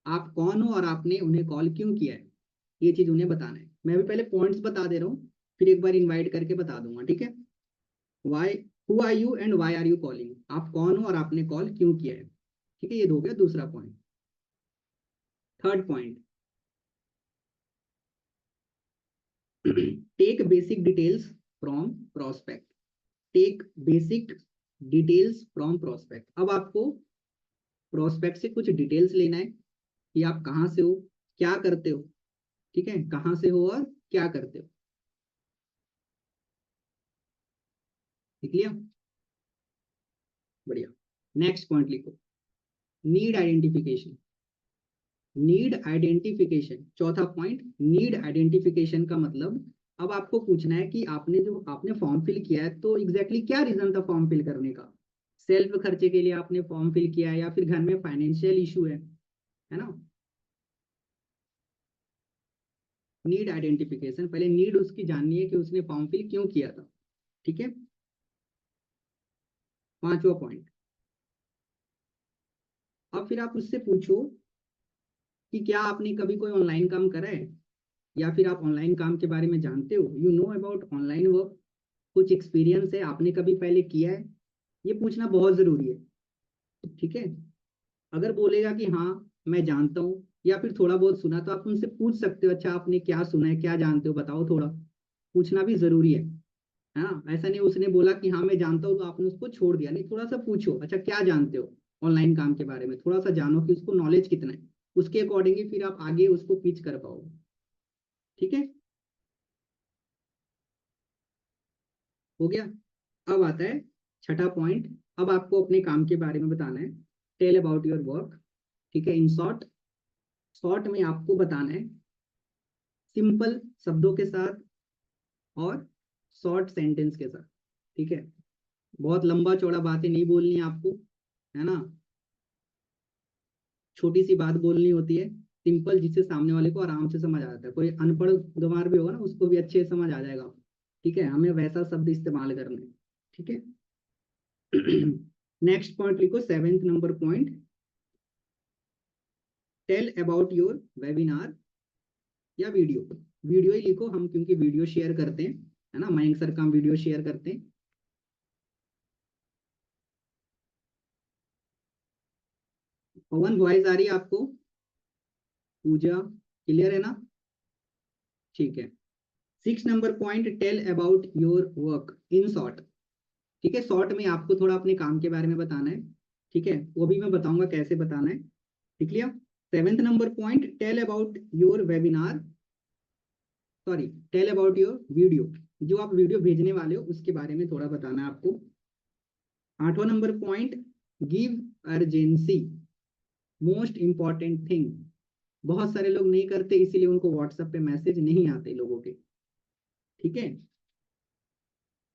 आप कौन हो और आपने उन्हें कॉल क्यों किया है, ये चीज उन्हें बताना है। मैं अभी पहले पॉइंट्स बता दे रहा हूँ, फिर एक बार इनवाइट करके बता दूंगा। ठीक है, why, who are you and why are you calling, आप कौन हो और आपने कॉल क्यों किया है। ठीक है, ये हो गया दूसरा point. Third point, take basic details from prospect. Take basic details from prospect. अब आपको प्रोस्पेक्ट से कुछ डिटेल्स लेना है कि आप कहाँ से हो, क्या करते हो। ठीक है, कहाँ से हो और क्या करते हो। लिख लिया, बढ़िया। नेक्स्ट पॉइंट लिखो, नीड आइडेंटिफिकेशन। नीड आइडेंटिफिकेशन, चौथा पॉइंट, नीड आइडेंटिफिकेशन का मतलब, अब आपको पूछना है कि आपने फॉर्म फिल किया है तो एग्जैक्टली क्या रीजन था फॉर्म फिल करने का। सेल्फ खर्चे के लिए आपने फॉर्म फिल किया है या फिर घर में फाइनेंशियल इशू है ना। नीड आइडेंटिफिकेशन, पहले नीड उसकी जाननी है कि उसने फॉर्म फिल क्यों किया था। ठीक है, पांचवा पॉइंट, अब फिर आप उससे पूछो कि क्या आपने कभी कोई ऑनलाइन काम करा है, या फिर आप ऑनलाइन काम के बारे में जानते हो, you know about online work. कुछ एक्सपीरियंस है, आपने कभी पहले किया है, ये पूछना बहुत जरूरी है। ठीक है, अगर बोलेगा कि हाँ मैं जानता हूँ या फिर थोड़ा बहुत सुना, तो आप उनसे पूछ सकते हो, अच्छा आपने क्या सुना है, क्या जानते हो, बताओ थोड़ा। पूछना भी जरूरी है ना। ऐसा नहीं उसने बोला कि हाँ मैं जानता हूँ तो आपने उसको छोड़ दिया, नहीं, थोड़ा सा पूछो, अच्छा क्या जानते हो ऑनलाइन काम के बारे में, थोड़ा सा जानो कि उसको नॉलेज कितना है। उसके अकॉर्डिंगली फिर आप आगे उसको पिच कर पाओगे। ठीक है, हो गया। अब आता है छठा पॉइंट, अब आपको अपने काम के बारे में बताना है। Tell about your work. ठीक है, इन शॉर्ट, शॉर्ट में आपको बताना है, सिंपल शब्दों के साथ और शॉर्ट सेंटेंस के साथ। ठीक है, बहुत लंबा चौड़ा बातें नहीं बोलनी है आपको, है ना। छोटी सी बात बोलनी होती है, सिंपल, जिससे सामने वाले को आराम से समझ आ जाता है। कोई अनपढ़ गंवार भी होगा ना, उसको भी अच्छे से समझ आ जाएगा। ठीक है, हमें वैसा शब्द इस्तेमाल करना है। ठीक है। नेक्स्ट पॉइंट लिखो, seventh number point, tell about your webinar या वीडियो। वीडियो ही लिखो हम, क्योंकि वीडियो शेयर करते हैं, है ना, मयंक सर का हम वीडियो शेयर करते हैं। पवन वॉइस आ रही है आपको, पूजा क्लियर है ना। ठीक है। Six number point, tell about your work in short. ठीक है, शॉर्ट में आपको थोड़ा अपने काम के बारे में बताना है। ठीक है, वो भी मैं बताऊंगा कैसे बताना है। ठीक लिया। Seventh number point, tell about your webinar, sorry, tell about your video. जो आप वीडियो भेजने वाले हो उसके बारे में थोड़ा बताना है आपको। आठवां number point, give urgency, most important thing. बहुत सारे लोग नहीं करते, इसीलिए उनको व्हाट्सएप पे मैसेज नहीं आते लोगों के। ठीक है,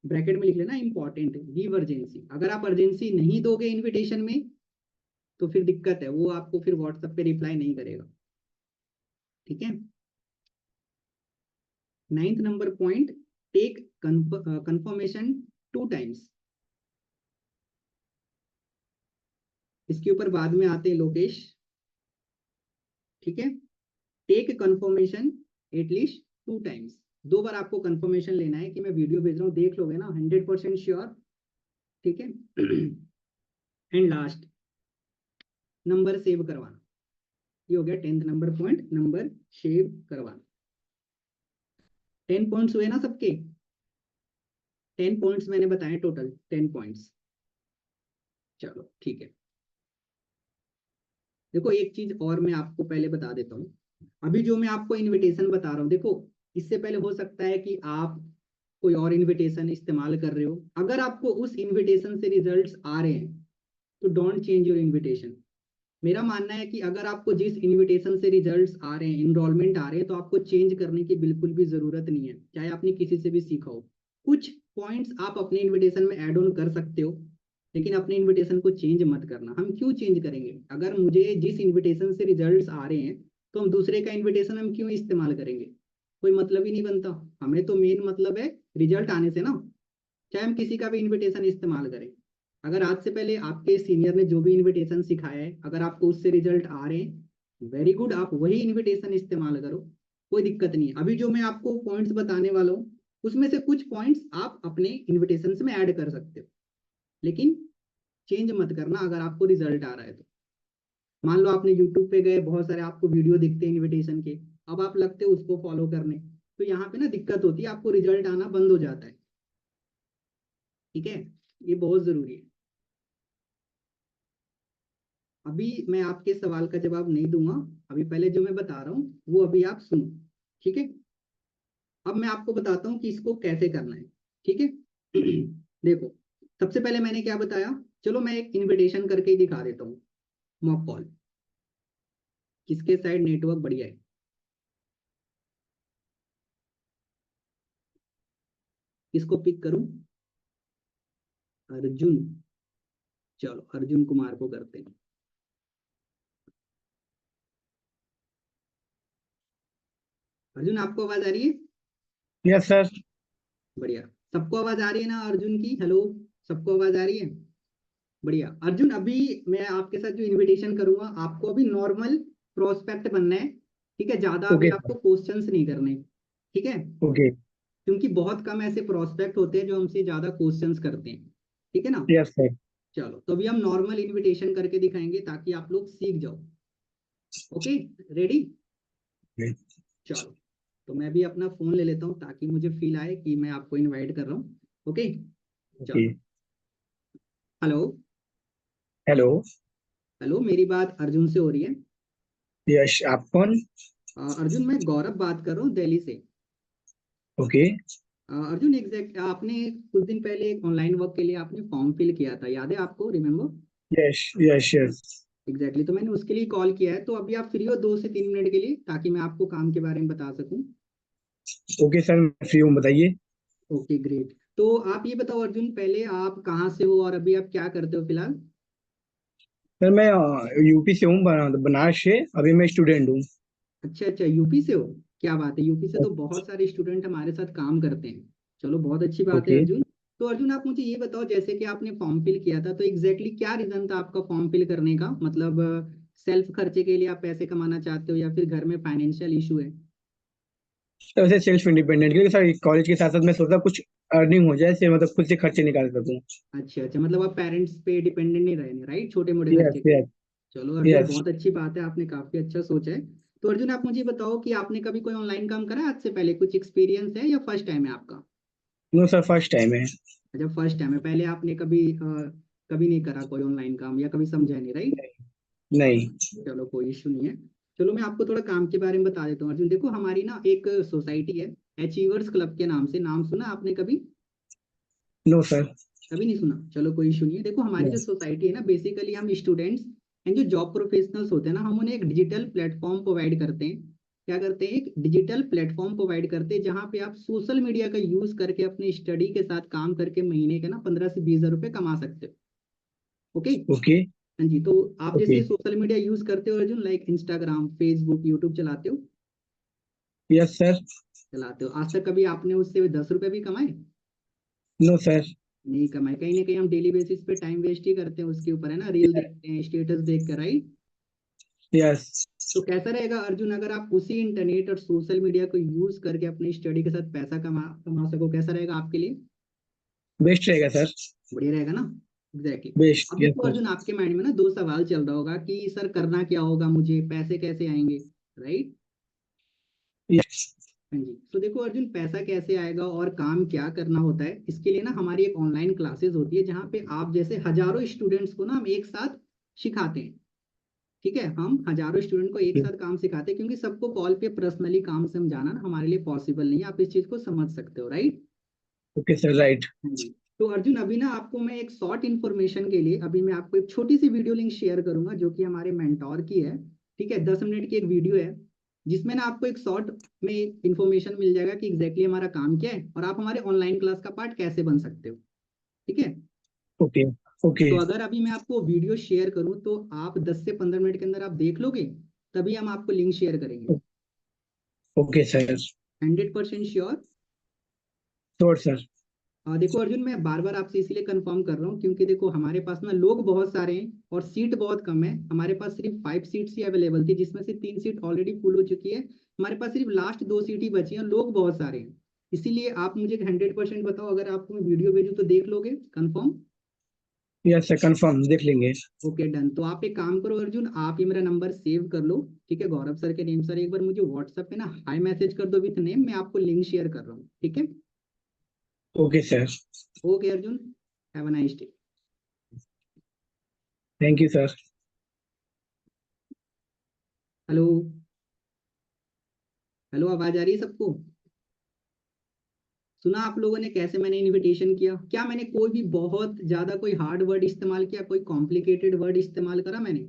ब्रैकेट में लिख लेना इंपॉर्टेंट, गिव अर्जेंसी। अगर आप अर्जेंसी नहीं दोगे इनविटेशन में, तो फिर दिक्कत है, वो आपको फिर व्हाट्सएप पे रिप्लाई नहीं करेगा। ठीक है। Ninth number point, take confirmation 2 times. इसके ऊपर बाद में आते हैं लोकेश, ठीक है। टेक कंफर्मेशन एटलीस्ट 2 टाइम्स, 2 बार आपको कंफर्मेशन लेना है कि मैं वीडियो भेज रहा हूँ, देख लोगे ना 100% श्योर, ठीक है। एंड लास्ट, नंबर सेव करवाना, ये हो गया 10th number point, number save करवाना। 10 पॉइंट्स हुए ना सबके, 10 पॉइंट्स मैंने बताए, टोटल 10 पॉइंट्स। चलो ठीक है। देखो एक चीज और मैं आपको पहले बता देता हूँ, अभी जो मैं आपको इनविटेशन बता रहा हूँ, देखो इससे पहले हो सकता है कि आप कोई और इनविटेशन इस्तेमाल कर रहे हो, अगर आपको उस इनविटेशन से रिजल्ट्स आ रहे हैं तो डोंट चेंज योर इनविटेशन। मेरा मानना है कि अगर आपको जिस इनविटेशन से रिजल्ट्स आ रहे हैं, इनरोलमेंट आ रहे हैं, तो आपको चेंज करने की बिल्कुल भी जरूरत नहीं है, चाहे आपने किसी से भी सीखा हो। कुछ पॉइंट्स आप अपने इनविटेशन में ऐड ऑन कर सकते हो, लेकिन अपने इनविटेशन को चेंज मत करना। हम क्यों चेंज करेंगे? अगर मुझे जिस इनविटेशन से रिजल्ट्स आ रहे हैं, तो हम दूसरे का इनविटेशन हम क्यों इस्तेमाल करेंगे? कोई मतलब ही नहीं बनता। हमें तो मेन मतलब है रिजल्ट आने से ना, चाहे हम किसी का भी इनविटेशन इस्तेमाल करें। अगर आज से पहले आपके सीनियर ने जो भी इनविटेशन सिखाया है, अगर आपको उससे रिजल्ट आ रहे हैं, वेरी गुड, आप वही इनविटेशन इस्तेमाल करो, कोई दिक्कत नहीं है। अभी जो मैं आपको पॉइंट्स बताने वाला हूँ, उसमें से कुछ पॉइंट्स आप अपने इनविटेशन में ऐड कर सकते हो, लेकिन चेंज मत करना अगर आपको रिजल्ट आ रहा है तो। मान लो आपने यूट्यूब पे गए, बहुत सारे आपको वीडियो दिखते हैं इनविटेशन के, अब आप लगते हो उसको फॉलो करने, तो यहाँ पे ना दिक्कत होती है, आपको रिजल्ट आना बंद हो जाता है, ठीक है। ये बहुत जरूरी है। अभी मैं आपके सवाल का जवाब नहीं दूंगा, अभी पहले जो मैं बता रहा हूँ वो अभी आप सुनो, ठीक है। अब मैं आपको बताता हूँ कि इसको कैसे करना है, ठीक है। देखो, सबसे पहले मैंने क्या बताया, चलो मैं एक इनविटेशन करके ही दिखा देता हूँ। मॉक कॉल, किसके साइड नेटवर्क बढ़िया है? किसको पिक करूं? अर्जुन, चलो अर्जुन कुमार को करते हैं। अर्जुन, आपको आवाज आ रही है? Yes sir. बढ़िया। सबको आवाज आ रही है ना अर्जुन की? हेलो, सबको आवाज आ रही है? बढ़िया। अर्जुन, अभी मैं आपके साथ जो इनविटेशन करूंगा, आपको अभी नॉर्मल प्रोस्पेक्ट बनना है, ठीक है। ज्यादा अभी ओके आपको सर। क्वेश्चंस नहीं करने, ठीक है, ओके। क्योंकि बहुत कम ऐसे प्रोस्पेक्ट होते हैं जो हमसे ज्यादा क्वेश्चंस करते हैं, ठीक है ना। Yes sir. चलो, तो अभी हम नॉर्मल इनविटेशन करके दिखाएंगे ताकि आप लोग सीख जाओ। Okay, ready? चलो, तो मैं भी अपना फोन ले लेता हूँ ताकि मुझे फील आए कि मैं आपको इनवाइट कर रहा हूँ। Okay, okay. चलो। हेलो। हेलो। हेलो, मेरी बात अर्जुन से हो रही है? यश, आप कौन? अर्जुन, मैं गौरव बात कर रहा हूँ दिल्ली से। ओके। अर्जुन, एग्जैक्ट आपने कुछ दिन पहले एक ऑनलाइन वर्क के लिए आपने फॉर्म फिल किया था, याद है आपको? Remember? Yash Yash yes. Exactly, तो मैंने उसके लिए कॉल किया है। तो अभी आप फ्री हो 2 से 3 मिनट के लिए, ताकि मैं आपको काम के बारे में बता सकूं? ओके सर, मैं फ्री हूँ, बताइए। Okay great. तो आप ये बताओ अर्जुन, पहले आप कहाँ से हो और अभी आप क्या करते हो फिलहाल? सर मैं यूपी से हूँ, बनारस से। अभी मैं स्टूडेंट हूँ। अच्छा अच्छा, यूपी से हो? क्या बात है, यूपी से तो बहुत सारे स्टूडेंट हमारे साथ काम करते हैं। चलो बहुत अच्छी बात है ओके। अर्जुन। तो अर्जुन, आप मुझे ये बताओ, जैसे कि आपने फॉर्म फिल किया था, तो एग्जैक्टली क्या रीजन था आपका फॉर्म फिल करने का? मतलब सेल्फ खर्चे के लिए आप पैसे कमाना चाहते हो, या फिर घर में फाइनेंशियल इशू है? सर वैसे सेल्फ इंडिपेंडेंट, क्योंकि सर कॉलेज के साथ साथ मैं सोचता कुछ अर्निंग हो जाए, से मतलब खुद से खर्चे निकाल सकूँ। अच्छा अच्छा, मतलब आप पेरेंट्स पे डिपेंडेंट नहीं रहने, राइट, छोटे मोटे यस खर्चे के लिए। यस। चलो अर्जुन, यस। बहुत अच्छी बात है, आपने काफी अच्छा सोचा है। तो अर्जुन, आप मुझे बताओ कि आपने कभी कोई ऑनलाइन काम करा है आज से पहले? कुछ एक्सपीरियंस है या फर्स्ट टाइम है आपका? नो सर, फर्स्ट टाइम है। अच्छा, फर्स्ट टाइम है, पहले आपने कभी कभी नहीं करा कोई ऑनलाइन काम, या कभी समझा नहीं, राइट? नहीं। चलो कोई इशू नहीं है। चलो मैं आपको थोड़ा काम के बारे में बता देता हूँ अर्जुन। देखो, हमारी ना एक सोसाइटी है, अचीवर्स क्लब के नाम से, नाम सुना आपने कभी? No sir. कभी नहीं सुना? चलो कोई इशू नहीं है। देखो, हमारी जो यस। सोसाइटी है ना, बेसिकली हम स्टूडेंट्स एंड जो जॉब प्रोफेशनल्स होते हैं ना, हम उन्हें एक डिजिटल प्लेटफॉर्म प्रोवाइड करते हैं। क्या करते हैं? एक डिजिटल प्लेटफॉर्म प्रोवाइड करते हैं, जहाँ पे आप सोशल मीडिया का यूज करके अपने स्टडी के साथ काम करके महीने के ना 15 से 20 हज़ार रुपये कमा सकते हो। ओके। ओके। हाँ जी, तो आप ओके। जैसे सोशल मीडिया यूज करते हो Arjun, like Instagram, Facebook, YouTube चलाते हो? Yes sir. चलाते हो। आज तक कभी आपने उससे 10 रुपये भी कमाए? No sir. नहीं कमाई, कहीं ना कहीं हम डेली बेसिस पे टाइम वेस्ट ही करते हैं उसके ऊपर, है ना, रील देखते हैं, स्टेटस देख कर, राइट। यस। तो कैसा रहेगा अर्जुन अगर आप उसी इंटरनेट और सोशल मीडिया को यूज करके अपनी स्टडी के साथ पैसा कमा कमा सको, कैसा रहेगा आपके लिए? बेस्ट रहेगा सर। बढ़िया रहेगा ना। एग्जैक्टली बेस्ट, अब यस देखो सर। अर्जुन, आपके माइंड में ना दो सवाल चल रहा होगा कि सर करना क्या होगा, मुझे पैसे कैसे आएंगे, राइट। यस। हाँ जी, तो देखो अर्जुन, पैसा कैसे आएगा और काम क्या करना होता है, इसके लिए ना हमारी एक ऑनलाइन क्लासेस होती है जहाँ पे आप जैसे हजारों स्टूडेंट्स को ना हम एक साथ सिखाते हैं। ठीक है, हम हजारों स्टूडेंट को एक साथ काम सिखाते हैं, क्योंकि सबको कॉल पे पर्सनली काम समझाना ना हमारे लिए पॉसिबल नहीं है, आप इस चीज को समझ सकते हो, राइट। Okay sir, right. हाँ जी। तो अर्जुन अभी ना आपको मैं एक शॉर्ट इन्फॉर्मेशन के लिए अभी मैं आपको एक छोटी सी वीडियो लिंक शेयर करूंगा जो कि हमारे मेंटोर की है। ठीक है, 10 मिनट की एक वीडियो है जिसमें ना आपको एक शॉर्ट में इन्फॉर्मेशन मिल जाएगा कि एग्जैक्टली हमारा काम क्या है और आप हमारे ऑनलाइन क्लास का पार्ट कैसे बन सकते हो। ठीक है, ओके। ओके। तो अगर अभी मैं आपको वीडियो शेयर करूं तो आप 10 से 15 मिनट के अंदर आप देख लोगे, तभी हम आपको लिंक शेयर करेंगे। Okay sir. 100% sure. Sure sir. देखो अर्जुन, मैं बार बार आपसे इसीलिए कंफर्म कर रहा हूँ क्योंकि देखो हमारे पास ना लोग बहुत सारे हैं और सीट बहुत कम है। हमारे पास सिर्फ 5 सीट्स ही अवेलेबल थी, जिसमें से 3 सीट ऑलरेडी फुल हो चुकी है। हमारे पास सिर्फ लास्ट 2 सीट ही बची हैं, लोग बहुत सारे हैं। इसीलिए आप मुझे 100% बताओ, अगर आपको मैं वीडियो भेजूँ तो देख लोगे कंफर्म? यस सर, कंफर्म देख लेंगे। Okay done. तो आप एक काम करो अर्जुन, आप ये मेरा नंबर सेव कर लो। ठीक है, गौरव सर के नेम सर, एक बार मुझे व्हाट्सएप पे ना हाई मैसेज कर दो विथ नेम, मैं आपको लिंक शेयर कर रहा हूँ, ठीक है। Okay sir. Okay Arjun, have a nice day. Thank you sir. Hello, hello, आवाज आ रही है सबको? सुना आप लोगों ने कैसे मैंने इनविटेशन किया? क्या मैंने कोई भी बहुत ज्यादा कोई हार्ड वर्ड इस्तेमाल किया, कोई कॉम्प्लिकेटेड वर्ड इस्तेमाल करा मैंने?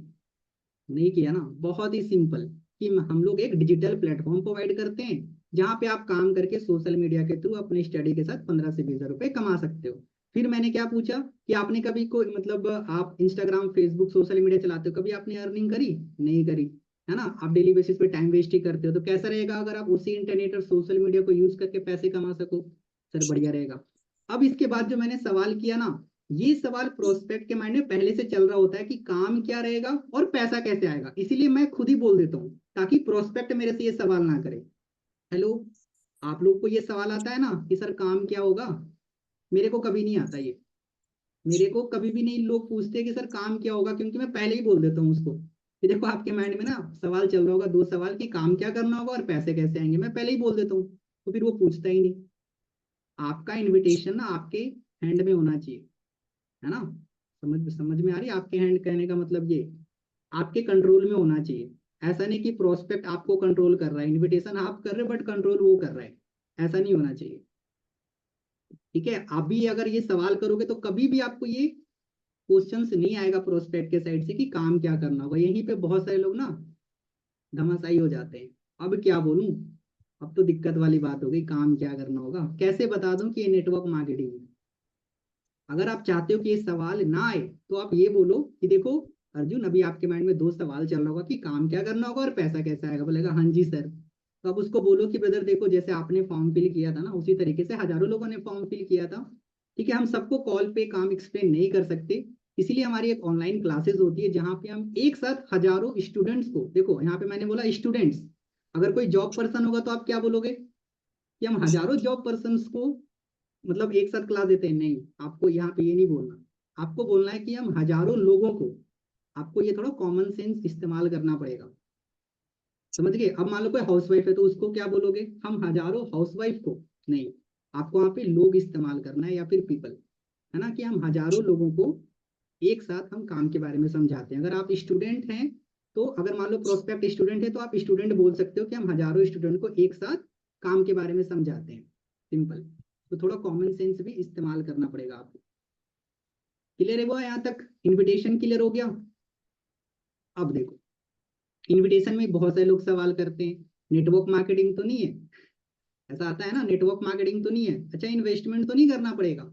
नहीं किया ना, बहुत ही सिंपल कि हम लोग एक डिजिटल प्लेटफॉर्म प्रोवाइड करते हैं जहाँ पे आप काम करके सोशल मीडिया के थ्रू अपने स्टडी के साथ 15 से 20 हज़ार रुपए कमा सकते हो। फिर मैंने क्या पूछा कि आपने कभी कोई मतलब आप इंस्टाग्राम फेसबुक सोशल मीडिया चलाते हो, कभी आपने अर्निंग करी? नहीं करी, है ना। आप डेली बेसिस पे टाइम वेस्ट ही करते हो। तो कैसा रहेगा अगर आप उसी इंटरनेट और सोशल मीडिया को यूज करके पैसे कमा सको? सर बढ़िया रहेगा। अब इसके बाद जो मैंने सवाल किया ना, ये सवाल प्रोस्पेक्ट के माइंड में पहले से चल रहा होता है कि काम क्या रहेगा और पैसा कैसे आएगा, इसीलिए मैं खुद ही बोल देता हूँ ताकि प्रोस्पेक्ट मेरे से ये सवाल ना करे। हेलो, आप लोग को ये सवाल आता है ना कि सर काम क्या होगा? मेरे को कभी नहीं आता ये। मेरे को कभी भी नहीं लोग पूछते कि सर काम क्या होगा, क्योंकि मैं पहले ही बोल देता हूँ उसको कि देखो आपके माइंड में ना सवाल चल रहा होगा, दो सवाल कि काम क्या करना होगा और पैसे कैसे आएंगे, मैं पहले ही बोल देता हूँ, तो फिर वो पूछता ही नहीं। आपका इन्विटेशन ना आपके हैंड में होना चाहिए, है ना। समझ समझ में आ रही है? आपके हैंड कहने का मतलब ये आपके कंट्रोल में होना चाहिए। ऐसा नहीं कि प्रोस्पेक्ट आपको कंट्रोल कर रहा है, इनविटेशन आप कर रहे हो बट कंट्रोल वो कर रहा है, ऐसा नहीं होना चाहिए। ठीक है, आप भी अगर ये सवाल करोगे तो कभी भी आपको ये क्वेश्चंस नहीं आएगा प्रोस्पेक्ट के साइड से कि काम क्या करना होगा। यहीं पे बहुत सारे लोग ना धमासाई हो जाते हैं। अब क्या बोलूं, अब तो दिक्कत वाली बात हो गई, काम क्या करना होगा कैसे बता दूं कि ये नेटवर्क मार्केटिंग है। अगर आप चाहते हो कि ये सवाल ना आए तो आप ये बोलो कि देखो अर्जुन, अभी आपके माइंड में दो सवाल चल रहा होगा कि काम क्या करना होगा और पैसा कैसे आएगा। बोलेगा हाँ जी सर। तो आप उसको बोलो कि ब्रदर देखो, जैसे आपने फॉर्म फिल किया था ना उसी तरीके से हजारों लोगों ने फॉर्म फिल किया था। ठीक है, हम सबको कॉल पे काम एक्सप्लेन नहीं कर सकते, इसीलिए हमारी एक ऑनलाइन क्लासेस होती है जहाँ पे हम एक साथ हजारों स्टूडेंट्स को, देखो यहाँ पे मैंने बोला स्टूडेंट्स, अगर कोई जॉब पर्सन होगा तो आप क्या बोलोगे कि हम हजारों जॉब पर्सन को मतलब एक साथ क्लास देते हैं? नहीं, आपको यहाँ पे ये नहीं बोलना, आपको बोलना है कि हम हजारों लोगों को, आपको ये थोड़ा कॉमन सेंस इस्तेमाल करना पड़ेगा। समझ गए? अब मान लो कोई हाउसवाइफ है तो उसको क्या बोलोगे? हम हजारों हाउसवाइफ को नहीं, आपको वहाँ पे लोग इस्तेमाल करना है या फिर पीपल, है ना, कि हम हजारों लोगों को एक साथ हम काम के बारे में समझाते हैं। अगर आप स्टूडेंट हैं तो अगर मान लो प्रोस्पेक्ट स्टूडेंट है तो आप स्टूडेंट बोल सकते हो कि हम हजारों स्टूडेंट को एक साथ काम के बारे में समझाते हैं, सिंपल। तो थोड़ा कॉमन सेंस भी इस्तेमाल करना पड़ेगा आपको। क्लियर है वो? यहाँ तक इनविटेशन क्लियर हो गया? अब देखो, इनविटेशन में बहुत सारे लोग सवाल करते हैं, नेटवर्क मार्केटिंग तो नहीं है? ऐसा आता है ना, नेटवर्क मार्केटिंग तो नहीं है, अच्छा इन्वेस्टमेंट तो नहीं करना पड़ेगा?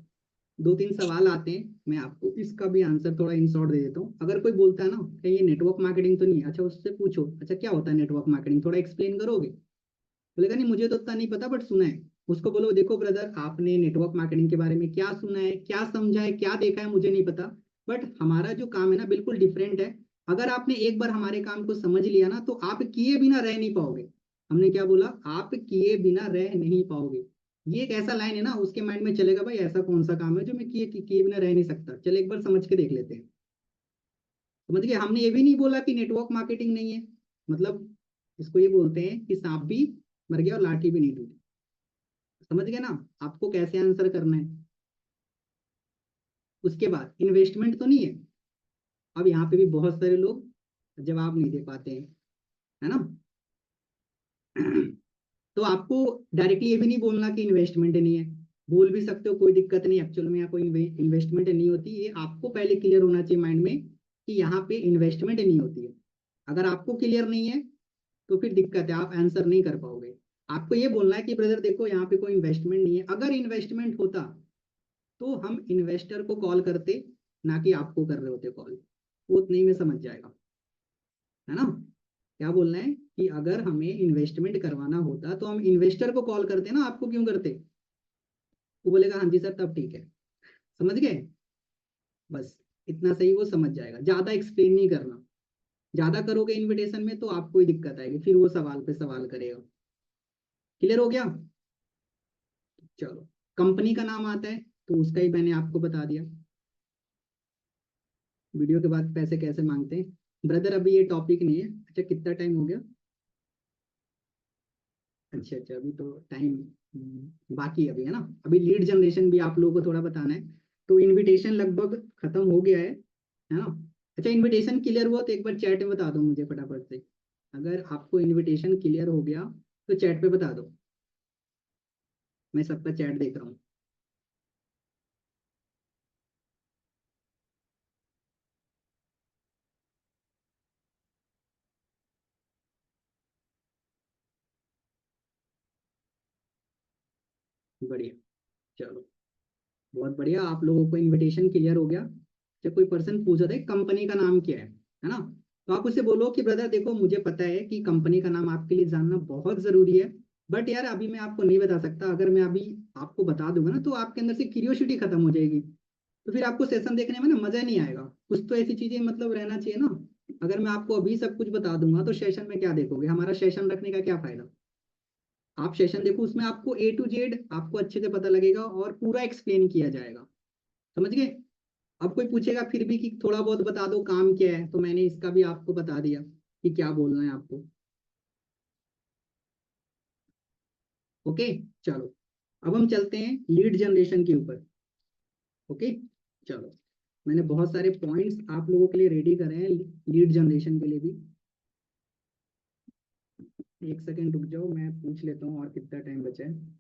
दो तीन सवाल आते हैं, मैं आपको इसका भी आंसर थोड़ा इन शॉर्ट दे देता हूँ। अगर कोई बोलता है ना कि ये नेटवर्क मार्केटिंग तो नहीं है, अच्छा उससे पूछो अच्छा क्या होता है नेटवर्क मार्केटिंग, थोड़ा एक्सप्लेन करोगे? बोलेगा नहीं मुझे तो उतना नहीं पता बट सुना है। उसको बोलो देखो ब्रदर, आपने नेटवर्क मार्केटिंग के बारे में क्या सुना है, क्या समझा है, क्या देखा है, मुझे नहीं पता, बट हमारा जो काम है ना बिल्कुल डिफरेंट है। अगर आपने एक बार हमारे काम को समझ लिया ना तो आप किए बिना रह नहीं पाओगे। हमने क्या बोला, आप किए बिना रह नहीं पाओगे। ये एक ऐसा लाइन है ना, उसके माइंड में चलेगा भाई ऐसा कौन सा काम है जो मैं किए बिना रह नहीं सकता, चल एक बार समझ के देख लेते हैं। समझ गए? हमने ये भी नहीं बोला कि नेटवर्क मार्केटिंग नहीं है, मतलब इसको ये बोलते हैं कि सांप भी मर गया और लाठी भी नहीं टूटी। समझ गए ना आपको कैसे आंसर करना है? उसके बाद इन्वेस्टमेंट तो नहीं है। अब यहाँ पे भी बहुत सारे लोग जवाब नहीं दे पाते हैं, है ना? तो आपको डायरेक्टली ये भी नहीं बोलना कि इन्वेस्टमेंट नहीं है, बोल भी सकते हो, कोई दिक्कत नहीं। एक्चुअल में यहाँ कोई इन्वेस्टमेंट नहीं होती, ये आपको पहले क्लियर होना चाहिए माइंड में कि यहाँ पे इन्वेस्टमेंट नहीं होती है। अगर आपको क्लियर नहीं है तो फिर दिक्कत है, आप आंसर नहीं कर पाओगे। आपको ये बोलना है कि ब्रदर देखो यहाँ पे कोई इन्वेस्टमेंट नहीं है, अगर इन्वेस्टमेंट होता तो हम इन्वेस्टर को कॉल करते, ना कि आपको कर रहे होते कॉल। वो उतने ही में समझ जाएगा, है ना? क्या बोलना है कि अगर हमें इन्वेस्टमेंट करवाना होता तो हम इन्वेस्टर को कॉल करते ना, आपको क्यों करते? वो बोलेगा हाँ जी सर, तब ठीक है। समझ गए? बस इतना सही वो समझ जाएगा, ज्यादा एक्सप्लेन नहीं करना। ज्यादा करोगे इन्विटेशन में तो आपको ही दिक्कत आएगी, फिर वो सवाल पे सवाल करेगा। क्लियर हो गया? चलो, कंपनी का नाम आता है तो उसका ही मैंने आपको बता दिया। वीडियो के बाद पैसे कैसे मांगते हैं ब्रदर, अभी ये टॉपिक नहीं है। अच्छा कितना टाइम हो गया? अच्छा अच्छा, अभी तो टाइम बाकी है अभी, है ना? अभी लीड जनरेशन भी आप लोगों को थोड़ा बताना है। तो इनविटेशन लगभग खत्म हो गया है ना? अच्छा, इनविटेशन क्लियर हुआ तो एक बार चैट में बता दो मुझे फटाफट से। अगर आपको इनविटेशन क्लियर हो गया तो चैट पे बता दो, मैं सबका चैट देख रहा हूँ। बढ़िया, चलो बहुत बढ़िया, आप लोगों को इनविटेशन क्लियर हो गया। जब कोई पर्सन पूछा था कंपनी का नाम क्या है ना? तो आप उससे बोलो कि ब्रदर देखो मुझे पता है कि कंपनी का नाम आपके लिए जानना बहुत जरूरी है, बट यार अभी मैं आपको नहीं बता सकता। अगर मैं अभी आपको बता दूंगा ना तो आपके अंदर से क्यूरियोसिटी खत्म हो जाएगी, तो फिर आपको सेशन देखने में ना मजा नहीं आएगा। कुछ तो ऐसी चीजें मतलब रहना चाहिए ना। अगर मैं आपको अभी सब कुछ बता दूंगा तो सेशन में क्या देखोगे? हमारा सेशन रखने का क्या फायदा? आप सेशन देखो, उसमें आपको ए टू जेड आपको अच्छे से पता लगेगा और पूरा एक्सप्लेन किया जाएगा। समझ गए? अब कोई पूछेगा फिर भी कि थोड़ा बहुत बता दो काम क्या है, तो मैंने इसका भी आपको बता दिया कि क्या बोलना है आपको। ओके, चलो अब हम चलते हैं लीड जनरेशन के ऊपर। ओके, चलो मैंने बहुत सारे पॉइंट्स आप लोगों के लिए रेडी करे हैं लीड जनरेशन के लिए भी। एक सेकेंड रुक जाओ, मैं पूछ लेता हूँ और कितना टाइम बचा है।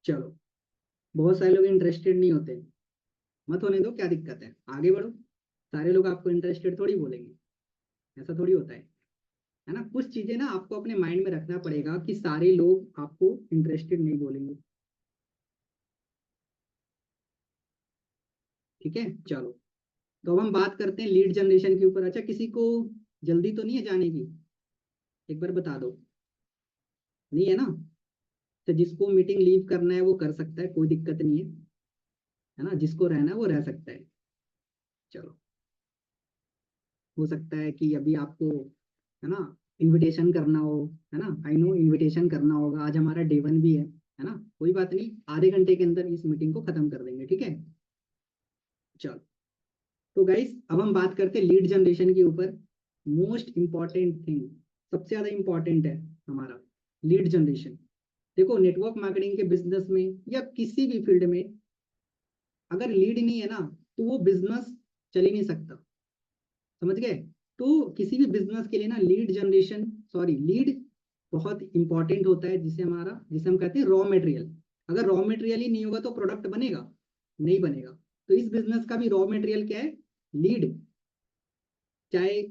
चलो, बहुत सारे लोग इंटरेस्टेड नहीं होते, मत होने दो, क्या दिक्कत है, आगे बढ़ो। सारे लोग आपको इंटरेस्टेड थोड़ी बोलेंगे, ऐसा थोड़ी होता है ना? कुछ चीजें ना आपको अपने माइंड में रखना पड़ेगा कि सारे लोग आपको इंटरेस्टेड नहीं बोलेंगे। ठीक है, चलो तो अब हम बात करते हैं लीड जनरेशन के ऊपर। अच्छा, किसी को जल्दी तो नहीं है जाने की? एक बार बता दो, नहीं है ना? तो जिसको मीटिंग लीव करना है वो कर सकता है, कोई दिक्कत नहीं है ना? जिसको रहना है वो रह सकता है। चलो, हो सकता है कि अभी आपको, है ना, इनविटेशन करना हो, है ना? आई नो इनविटेशन करना होगा, आज हमारा डे वन भी है ना? कोई बात नहीं, आधे घंटे के अंदर इस मीटिंग को खत्म कर देंगे, ठीक है? चलो, तो गाइस अब हम बात करते हैं लीड जनरेशन के ऊपर। मोस्ट इंपॉर्टेंट थिंग, सबसे ज्यादा इंपॉर्टेंट है हमारा लीड जनरेशन। देखो नेटवर्क मार्केटिंग के बिजनेस में या किसी भी फील्ड में अगर लीड नहीं है ना तो वो बिजनेस चल ही नहीं सकता। समझ गए? तो किसी भी बिजनेस के लिए ना लीड जनरेशन, सॉरी लीड बहुत इंपॉर्टेंट होता है, जिसे हम कहते हैं रॉ मटेरियल। अगर रॉ मटेरियल ही नहीं होगा तो प्रोडक्ट बनेगा? नहीं बनेगा। तो इस बिजनेस का भी रॉ मटेरियल क्या है? लीड। चाहे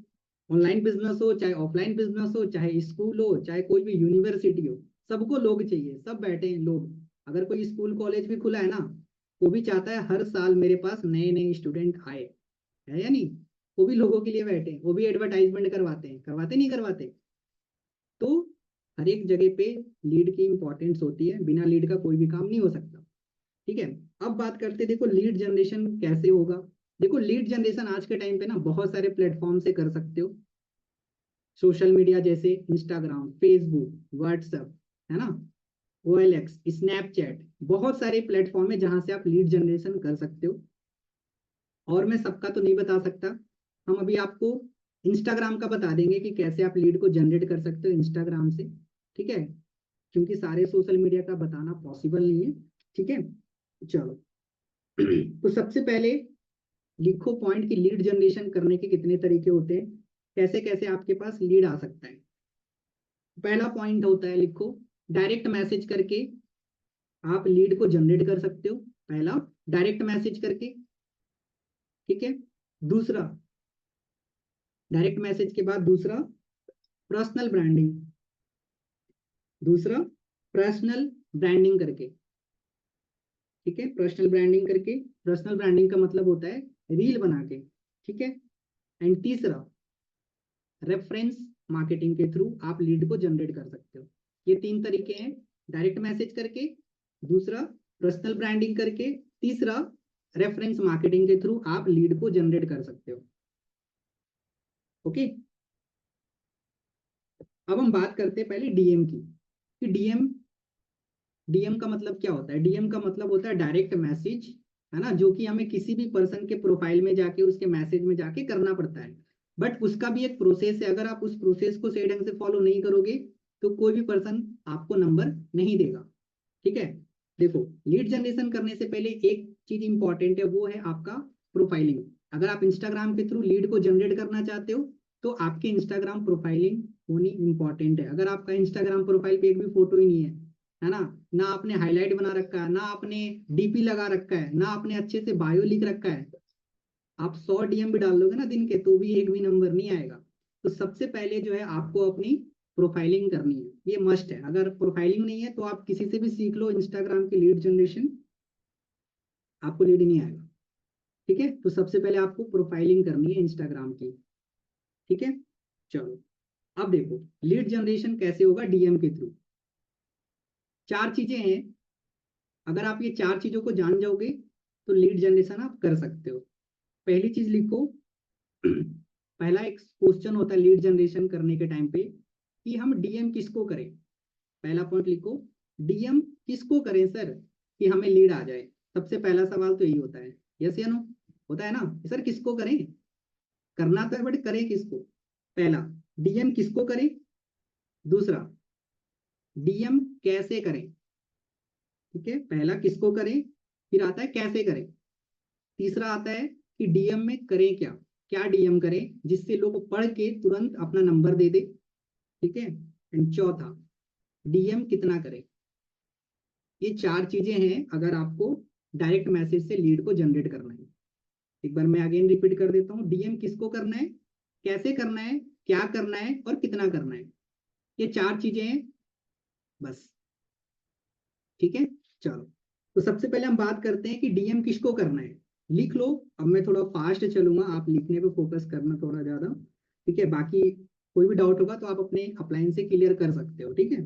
ऑनलाइन बिजनेस हो, चाहे ऑफलाइन बिजनेस हो, चाहे स्कूल हो, चाहे कोई भी यूनिवर्सिटी हो, सबको लोग चाहिए। सब बैठे हैं लोग। अगर कोई स्कूल कॉलेज भी खुला है ना, वो भी चाहता है हर साल मेरे पास नए नए स्टूडेंट आए, है या नहीं? वो भी लोगों के लिए बैठे हैं, वो भी एडवर्टाइजमेंट करवाते हैं, करवाते नहीं करवाते? तो हर एक जगह पे लीड की इंपॉर्टेंस होती है, बिना लीड का कोई भी काम नहीं हो सकता। ठीक है। अब बात करते हैं, देखो लीड जनरेशन कैसे होगा। देखो लीड जनरेशन आज के टाइम पे ना बहुत सारे प्लेटफॉर्म से कर सकते हो। सोशल मीडिया जैसे इंस्टाग्राम, फेसबुक, व्हाट्सएप, है ना, OLX, स्नैपचैट, बहुत सारे प्लेटफॉर्म है जहां से आप लीड जनरेशन कर सकते हो। और मैं सबका तो नहीं बता सकता, हम अभी आपको इंस्टाग्राम का बता देंगे कि कैसे आप लीड को जनरेट कर सकते हो इंस्टाग्राम से। ठीक है, क्योंकि सारे सोशल मीडिया का बताना पॉसिबल नहीं है। ठीक है, चलो। तो सबसे पहले लिखो पॉइंट की लीड जनरेशन करने के कितने तरीके होते हैं, कैसे कैसे आपके पास लीड आ सकता है। पहला पॉइंट होता है, लिखो, डायरेक्ट मैसेज करके आप लीड को जनरेट कर सकते हो। पहला, डायरेक्ट मैसेज करके। ठीक है। दूसरा, डायरेक्ट मैसेज के बाद दूसरा, पर्सनल ब्रांडिंग। दूसरा, पर्सनल ब्रांडिंग करके। ठीक है, पर्सनल ब्रांडिंग करके। पर्सनल ब्रांडिंग का मतलब होता है रील बना के। ठीक है। एंड तीसरा, रेफरेंस मार्केटिंग के थ्रू आप लीड को जनरेट कर सकते हो। ये तीन तरीके हैं, डायरेक्ट मैसेज करके, दूसरा पर्सनल ब्रांडिंग करके, तीसरा रेफरेंस मार्केटिंग के थ्रू आप लीड को जनरेट कर सकते हो। ओके। अब हम बात करते हैं पहले डीएम की, कि डीएम, डीएम का मतलब क्या होता है? डीएम का मतलब होता है डायरेक्ट मैसेज, है ना, जो कि हमें किसी भी पर्सन के प्रोफाइल में जाके, उसके मैसेज में जाके करना पड़ता है। बट उसका भी एक प्रोसेस है, अगर आप उस प्रोसेस को सही ढंग से फॉलो नहीं करोगे तो कोई भी पर्सन आपको नंबर नहीं देगा। ठीक है। देखो, लीड जनरेशन करने से पहले एक चीज इंपॉर्टेंट है, वो है आपका प्रोफाइलिंग। अगर आप इंस्टाग्राम के थ्रू लीड को जनरेट करना चाहते हो तो आपके इंस्टाग्राम प्रोफाइलिंग होनी इंपॉर्टेंट है। अगर आपका इंस्टाग्राम प्रोफाइल पे एक भी फोटो ही नहीं है ना, ना आपने हाईलाइट बना रखा है, ना आपने डीपी लगा रखा है, ना आपने अच्छे से बायो लिख रखा है, आप 100 डीएम भी डाल लोगे ना दिन के तो भी एक भी नंबर नहीं आएगा। तो सबसे पहले जो है आपको अपनी प्रोफाइलिंग करनी है, ये मस्ट है। अगर प्रोफाइलिंग नहीं है तो आप किसी से भी सीख लो इंस्टाग्राम की लीड जनरेशन, आपको लीड नहीं आएगा। ठीक है, तो सबसे पहले आपको प्रोफाइलिंग करनी है इंस्टाग्राम की। ठीक है, चलो। अब देखो लीड जनरेशन कैसे होगा डीएम के थ्रू। चार चीजें हैं, अगर आप ये चार चीजों को जान जाओगे तो लीड जनरेशन आप कर सकते हो। पहली चीज लिखो, पहला एक क्वेश्चन होता है लीड जनरेशन करने के टाइम पे कि हम डीएम किसको करें। पहला पॉइंट लिखो, डीएम किसको करें सर कि हमें लीड आ जाए। सबसे पहला सवाल तो यही होता है, यस या नो, होता है ना, सर किसको करें, करना तो है बट करें किसको। पहला, डीएम किसको करें। दूसरा, डीएम कैसे करें। ठीक है, पहला किसको करें, फिर आता है कैसे करें, तीसरा आता है कि डीएम में करें क्या, क्या डीएम करें जिससे लोग पढ़ के तुरंत अपना नंबर दे दे। ठीक है, एंड चौथा, डीएम कितना करें। ये चार चीजें हैं अगर आपको डायरेक्ट मैसेज से लीड को जनरेट करना है। एक बार मैं अगेन रिपीट कर देता हूँ, डीएम किसको करना है, कैसे करना है, क्या करना है और कितना करना है। ये चार चीजें हैं बस। ठीक है, चलो। तो सबसे पहले हम बात करते हैं कि डीएम किसको करना है। लिख लो, अब मैं थोड़ा फास्ट चलूंगा, आप लिखने पे फोकस करना थोड़ा ज्यादा। ठीक है, बाकी कोई भी डाउट होगा तो आप अपने अपलाइन से क्लियर कर सकते हो। ठीक है,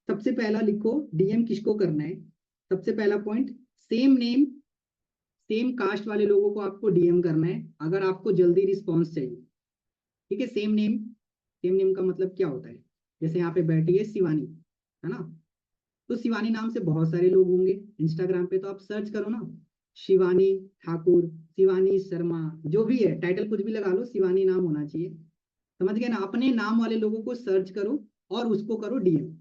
सबसे पहला लिखो डीएम किसको करना है। सबसे पहला point, same name, same caste वाले लोगों को आपको डीएम करना है अगर आपको जल्दी रिस्पॉन्स चाहिए। ठीक है, सेम नेम, सेम नेम का मतलब क्या होता है, जैसे यहाँ पे बैठी है शिवानी, है ना, तो शिवानी नाम से बहुत सारे लोग होंगे इंस्टाग्राम पे, तो आप सर्च करो ना, शिवानी ठाकुर, शिवानी शर्मा, जो भी है टाइटल कुछ भी लगा लो, शिवानी नाम होना चाहिए। समझ गए ना, अपने नाम वाले लोगों को सर्च करो और उसको करो डीएम।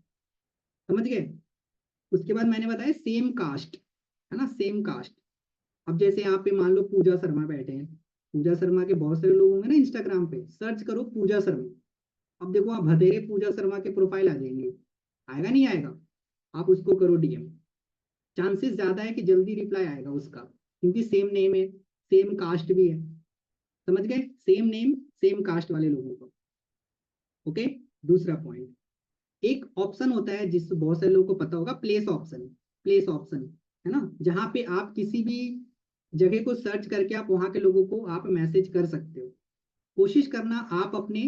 समझ गए। उसके बाद मैंने बताया सेम कास्ट, है ना, सेम कास्ट। अब जैसे यहाँ पे मान लो पूजा शर्मा बैठे हैं, पूजा शर्मा के बहुत सारे लोग होंगे ना इंस्टाग्राम पे, सर्च करो पूजा शर्मा। अब देखो आप भतेरे पूजा शर्मा के प्रोफाइल आ जाएंगे, आएगा नहीं आएगा, आप उसको करो डीएम, चांसेस ज्यादा है कि जल्दी रिप्लाई आएगा उसका। क्योंकि सेम नेम है, सेम कास्ट भी है, समझ गए, सेम नेम सेम कास्ट वाले लोगों को। ओके, दूसरा पॉइंट, एक ऑप्शन होता है जिस बहुत सारे लोगों को पता होगा, प्लेस ऑप्शन। प्लेस ऑप्शन है ना, जहाँ पे आप किसी भी जगह को सर्च करके आप वहां के लोगों को आप मैसेज कर सकते हो। कोशिश करना आप अपने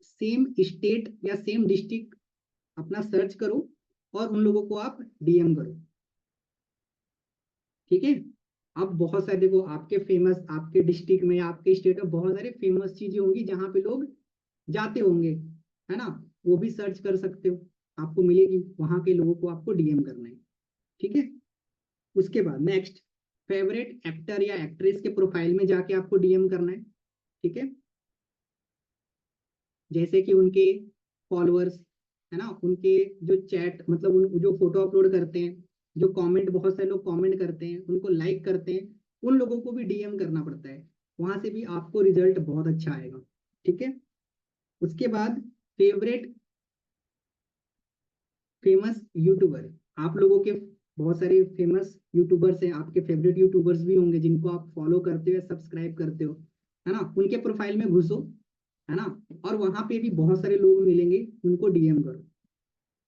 सेम स्टेट या सेम डिस्ट्रिक्ट अपना सर्च करो और उन लोगों को आप डीएम करो, ठीक है। अब बहुत सारे देखो, आपके फेमस, आपके डिस्ट्रिक्ट में, आपके स्टेट में बहुत सारे फेमस चीजें होंगी जहाँ पे लोग जाते होंगे, है ना, वो भी सर्च कर सकते हो, आपको मिलेगी, वहां के लोगों को आपको डीएम करना है, ठीक है। उसके बाद नेक्स्ट, फेवरेट एक्टर या एक्ट्रेस के प्रोफाइल में जाके आपको डीएम करना है, ठीक है। जैसे कि उनके फॉलोअर्स, है ना, उनके जो चैट मतलब उन जो फोटो अपलोड करते हैं, जो कमेंट, बहुत सारे लोग कमेंट करते हैं, उनको लाइक करते हैं, उन लोगों को भी डीएम करना पड़ता है, वहां से भी आपको रिजल्ट बहुत अच्छा आएगा, ठीक है। उसके बाद फेवरेट फेमस यूट्यूबर, आप लोगों के बहुत सारे फेमस यूट्यूबर्स हैं, आपके फेवरेट यूट्यूबर्स भी होंगे जिनको आप फॉलो करते हो, सब्सक्राइब करते हो, है ना, उनके प्रोफाइल में घुसो, है ना, और वहां पे भी बहुत सारे लोग मिलेंगे, उनको डीएम करो।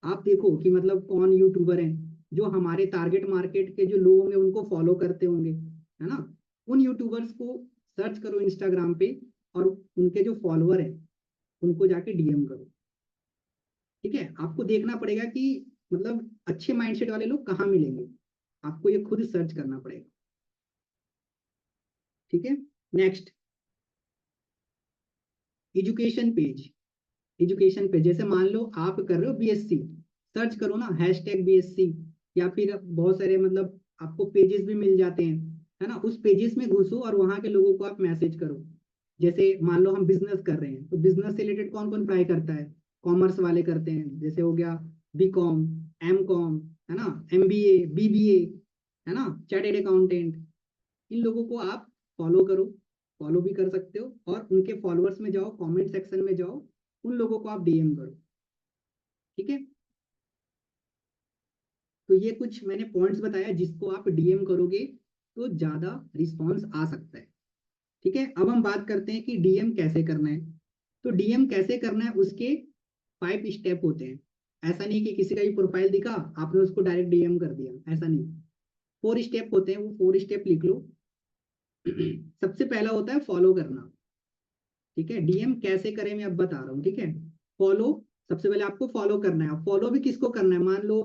आप देखो कि मतलब कौन यूट्यूबर हैं जो हमारे टारगेट मार्केट के जो लोग होंगे उनको फॉलो करते होंगे, है ना, उन यूट्यूबर्स को सर्च करो इंस्टाग्राम पे, और उनके जो फॉलोअर हैं उनको जाके डीएम करो, ठीक है। आपको देखना पड़ेगा कि मतलब अच्छे माइंडसेट वाले लोग कहाँ मिलेंगे, आपको ये खुद सर्च करना पड़ेगा, ठीक है। Next, education page. Education page, जैसे मान लो आप कर रहे हो बीएससी, सर्च करो ना हैशटैग बीएससी, या फिर बहुत सारे मतलब आपको पेजेस भी मिल जाते हैं, है ना, उस पेजेस में घुसो और वहां के लोगों को आप मैसेज करो। जैसे मान लो हम बिजनेस कर रहे हैं, तो बिजनेस से रिलेटेड कौन कौन पढ़ाई करता है, कॉमर्स वाले करते हैं, जैसे हो गया बीकॉम, एमकॉम, है ना, एमबीए, बीबीए, है ना, चार्टेड अकाउंटेंट, इन लोगों को आप फॉलो करो, फॉलो भी कर सकते हो, और उनके फॉलोअर्स में जाओ, कमेंट सेक्शन में जाओ, उन लोगों को आप डीएम करो, ठीक है। तो ये कुछ मैंने पॉइंट्स बताया जिसको आप डीएम करोगे तो ज्यादा रिस्पॉन्स आ सकता है, ठीक है। अब हम बात करते हैं कि डीएम कैसे करना है। तो डीएम कैसे करना है, उसके 5 स्टेप होते हैं। ऐसा नहीं कि किसी का भी प्रोफाइल दिखा आपने उसको डायरेक्ट डीएम कर दिया, ऐसा नहीं। 4 स्टेप होते हैं, वो 4 स्टेप लिख लो। सबसे पहला होता है फॉलो करना, ठीक है। डीएम कैसे करें मैं अब बता रहा हूँ, ठीक है। फॉलो, सबसे पहले आपको फॉलो करना है। फॉलो भी किसको करना है, मान लो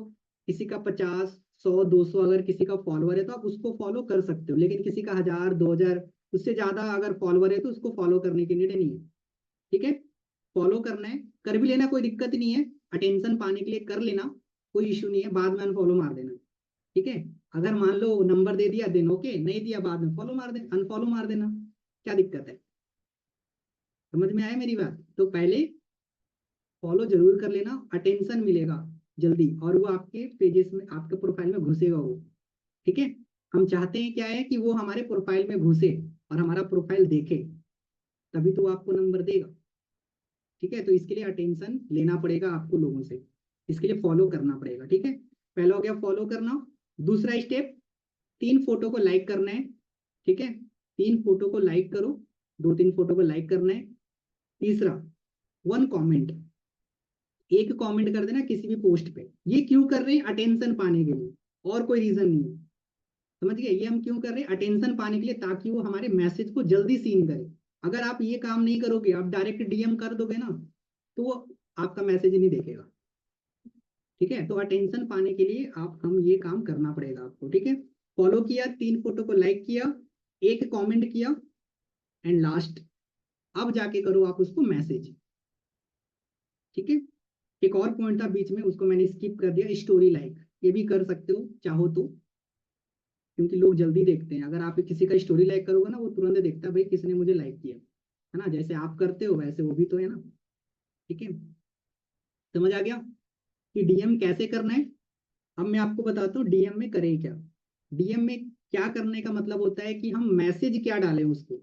किसी का 50, 100, 200 अगर किसी का फॉलोअर है तो आप उसको फॉलो कर सकते हो, लेकिन किसी का 1000, 2000 उससे ज्यादा अगर फॉलोअर है तो उसको फॉलो करने की नीड नहीं है, ठीक है। फॉलो करना है, कर भी लेना, कोई दिक्कत नहीं है, अटेंशन पाने के लिए कर लेना, कोई इशू नहीं है, बाद में अनफॉलो मार देना, ठीक है। अगर मान लो नंबर दे दिया देन ओके, नहीं दिया बाद में फॉलो मार देना, अनफॉलो मार देना, क्या दिक्कत है, समझ में आया मेरी बात। तो पहले फॉलो जरूर कर लेना, अटेंशन मिलेगा जल्दी, और वो आपके पेजेस में, आपके प्रोफाइल में घुसेगा वो, ठीक है। हम चाहते हैं क्या है कि वो हमारे प्रोफाइल में घुसे और हमारा प्रोफाइल देखे, तभी तो वो आपको नंबर देगा, ठीक है। तो इसके लिए अटेंशन लेना पड़ेगा आपको लोगों से, इसके लिए फॉलो करना पड़ेगा, ठीक है। पहला हो गया फॉलो करना। दूसरा स्टेप, 3 फोटो को लाइक करना है, ठीक है। 3 फोटो को लाइक करो, 2-3 फोटो को लाइक करना है। तीसरा, 1 कमेंट, एक कमेंट कर देना किसी भी पोस्ट पे। ये क्यों कर रहे हैं, अटेंशन पाने के लिए, और कोई रीजन नहीं है, समझ गए। ये हम क्यों कर रहे हैं, अटेंशन पाने के लिए, ताकि वो हमारे मैसेज को जल्दी सीन करे। अगर आप ये काम नहीं करोगे, आप डायरेक्ट डीएम कर दोगे ना, तो वो आपका मैसेज नहीं देखेगा, ठीक है। तो अटेंशन पाने के लिए आप हम ये काम करना पड़ेगा आपको, ठीक है। फॉलो किया, 3 फोटो को लाइक किया, एक कमेंट किया, एंड लास्ट, अब जाके करो आप उसको मैसेज, ठीक है। एक और पॉइंट था बीच में, उसको मैंने स्किप कर दिया, स्टोरी लाइक, ये भी कर सकते हो चाहो तो, क्योंकि लोग जल्दी देखते हैं। अगर आप किसी का स्टोरी लाइक करोगे ना, वो तुरंत देखता है भाई किसने मुझे लाइक किया, है ना, जैसे आप करते हो वैसे वो भी तो है ना, ठीक है। समझ आ गया कि डीएम कैसे करना है। अब मैं आपको बताता हूँ डीएम में करें क्या। डीएम में क्या करने का मतलब होता है कि हम मैसेज क्या डालें उसको,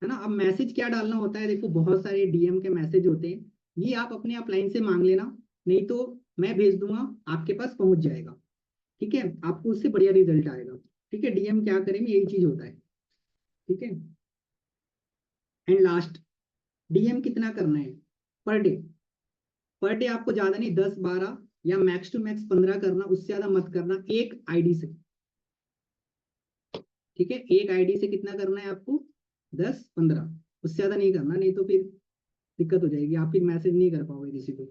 है ना। अब मैसेज क्या डालना होता है, देखो बहुत सारे डीएम के मैसेज होते हैं, ये आप अपने अपलाइन से मांग लेना, नहीं तो मैं भेज दूंगा, आपके पास पहुंच जाएगा, ठीक है। आपको उससे बढ़िया रिजल्ट आएगा। ठीक है, डीएम क्या करेंगे, यही चीज होता है। ठीक है, एंड लास्ट, डीएम कितना करना है पर डे। पर डे आपको ज्यादा नहीं, 10 12 या मैक्स टू मैक्स 15 करना, उससे ज्यादा मत करना एक आईडी से। ठीक है, एक आईडी से कितना करना है आपको, 10 15, उससे ज्यादा नहीं करना, नहीं तो फिर दिक्कत हो जाएगी, आप फिर मैसेज नहीं कर पाओगे किसी को।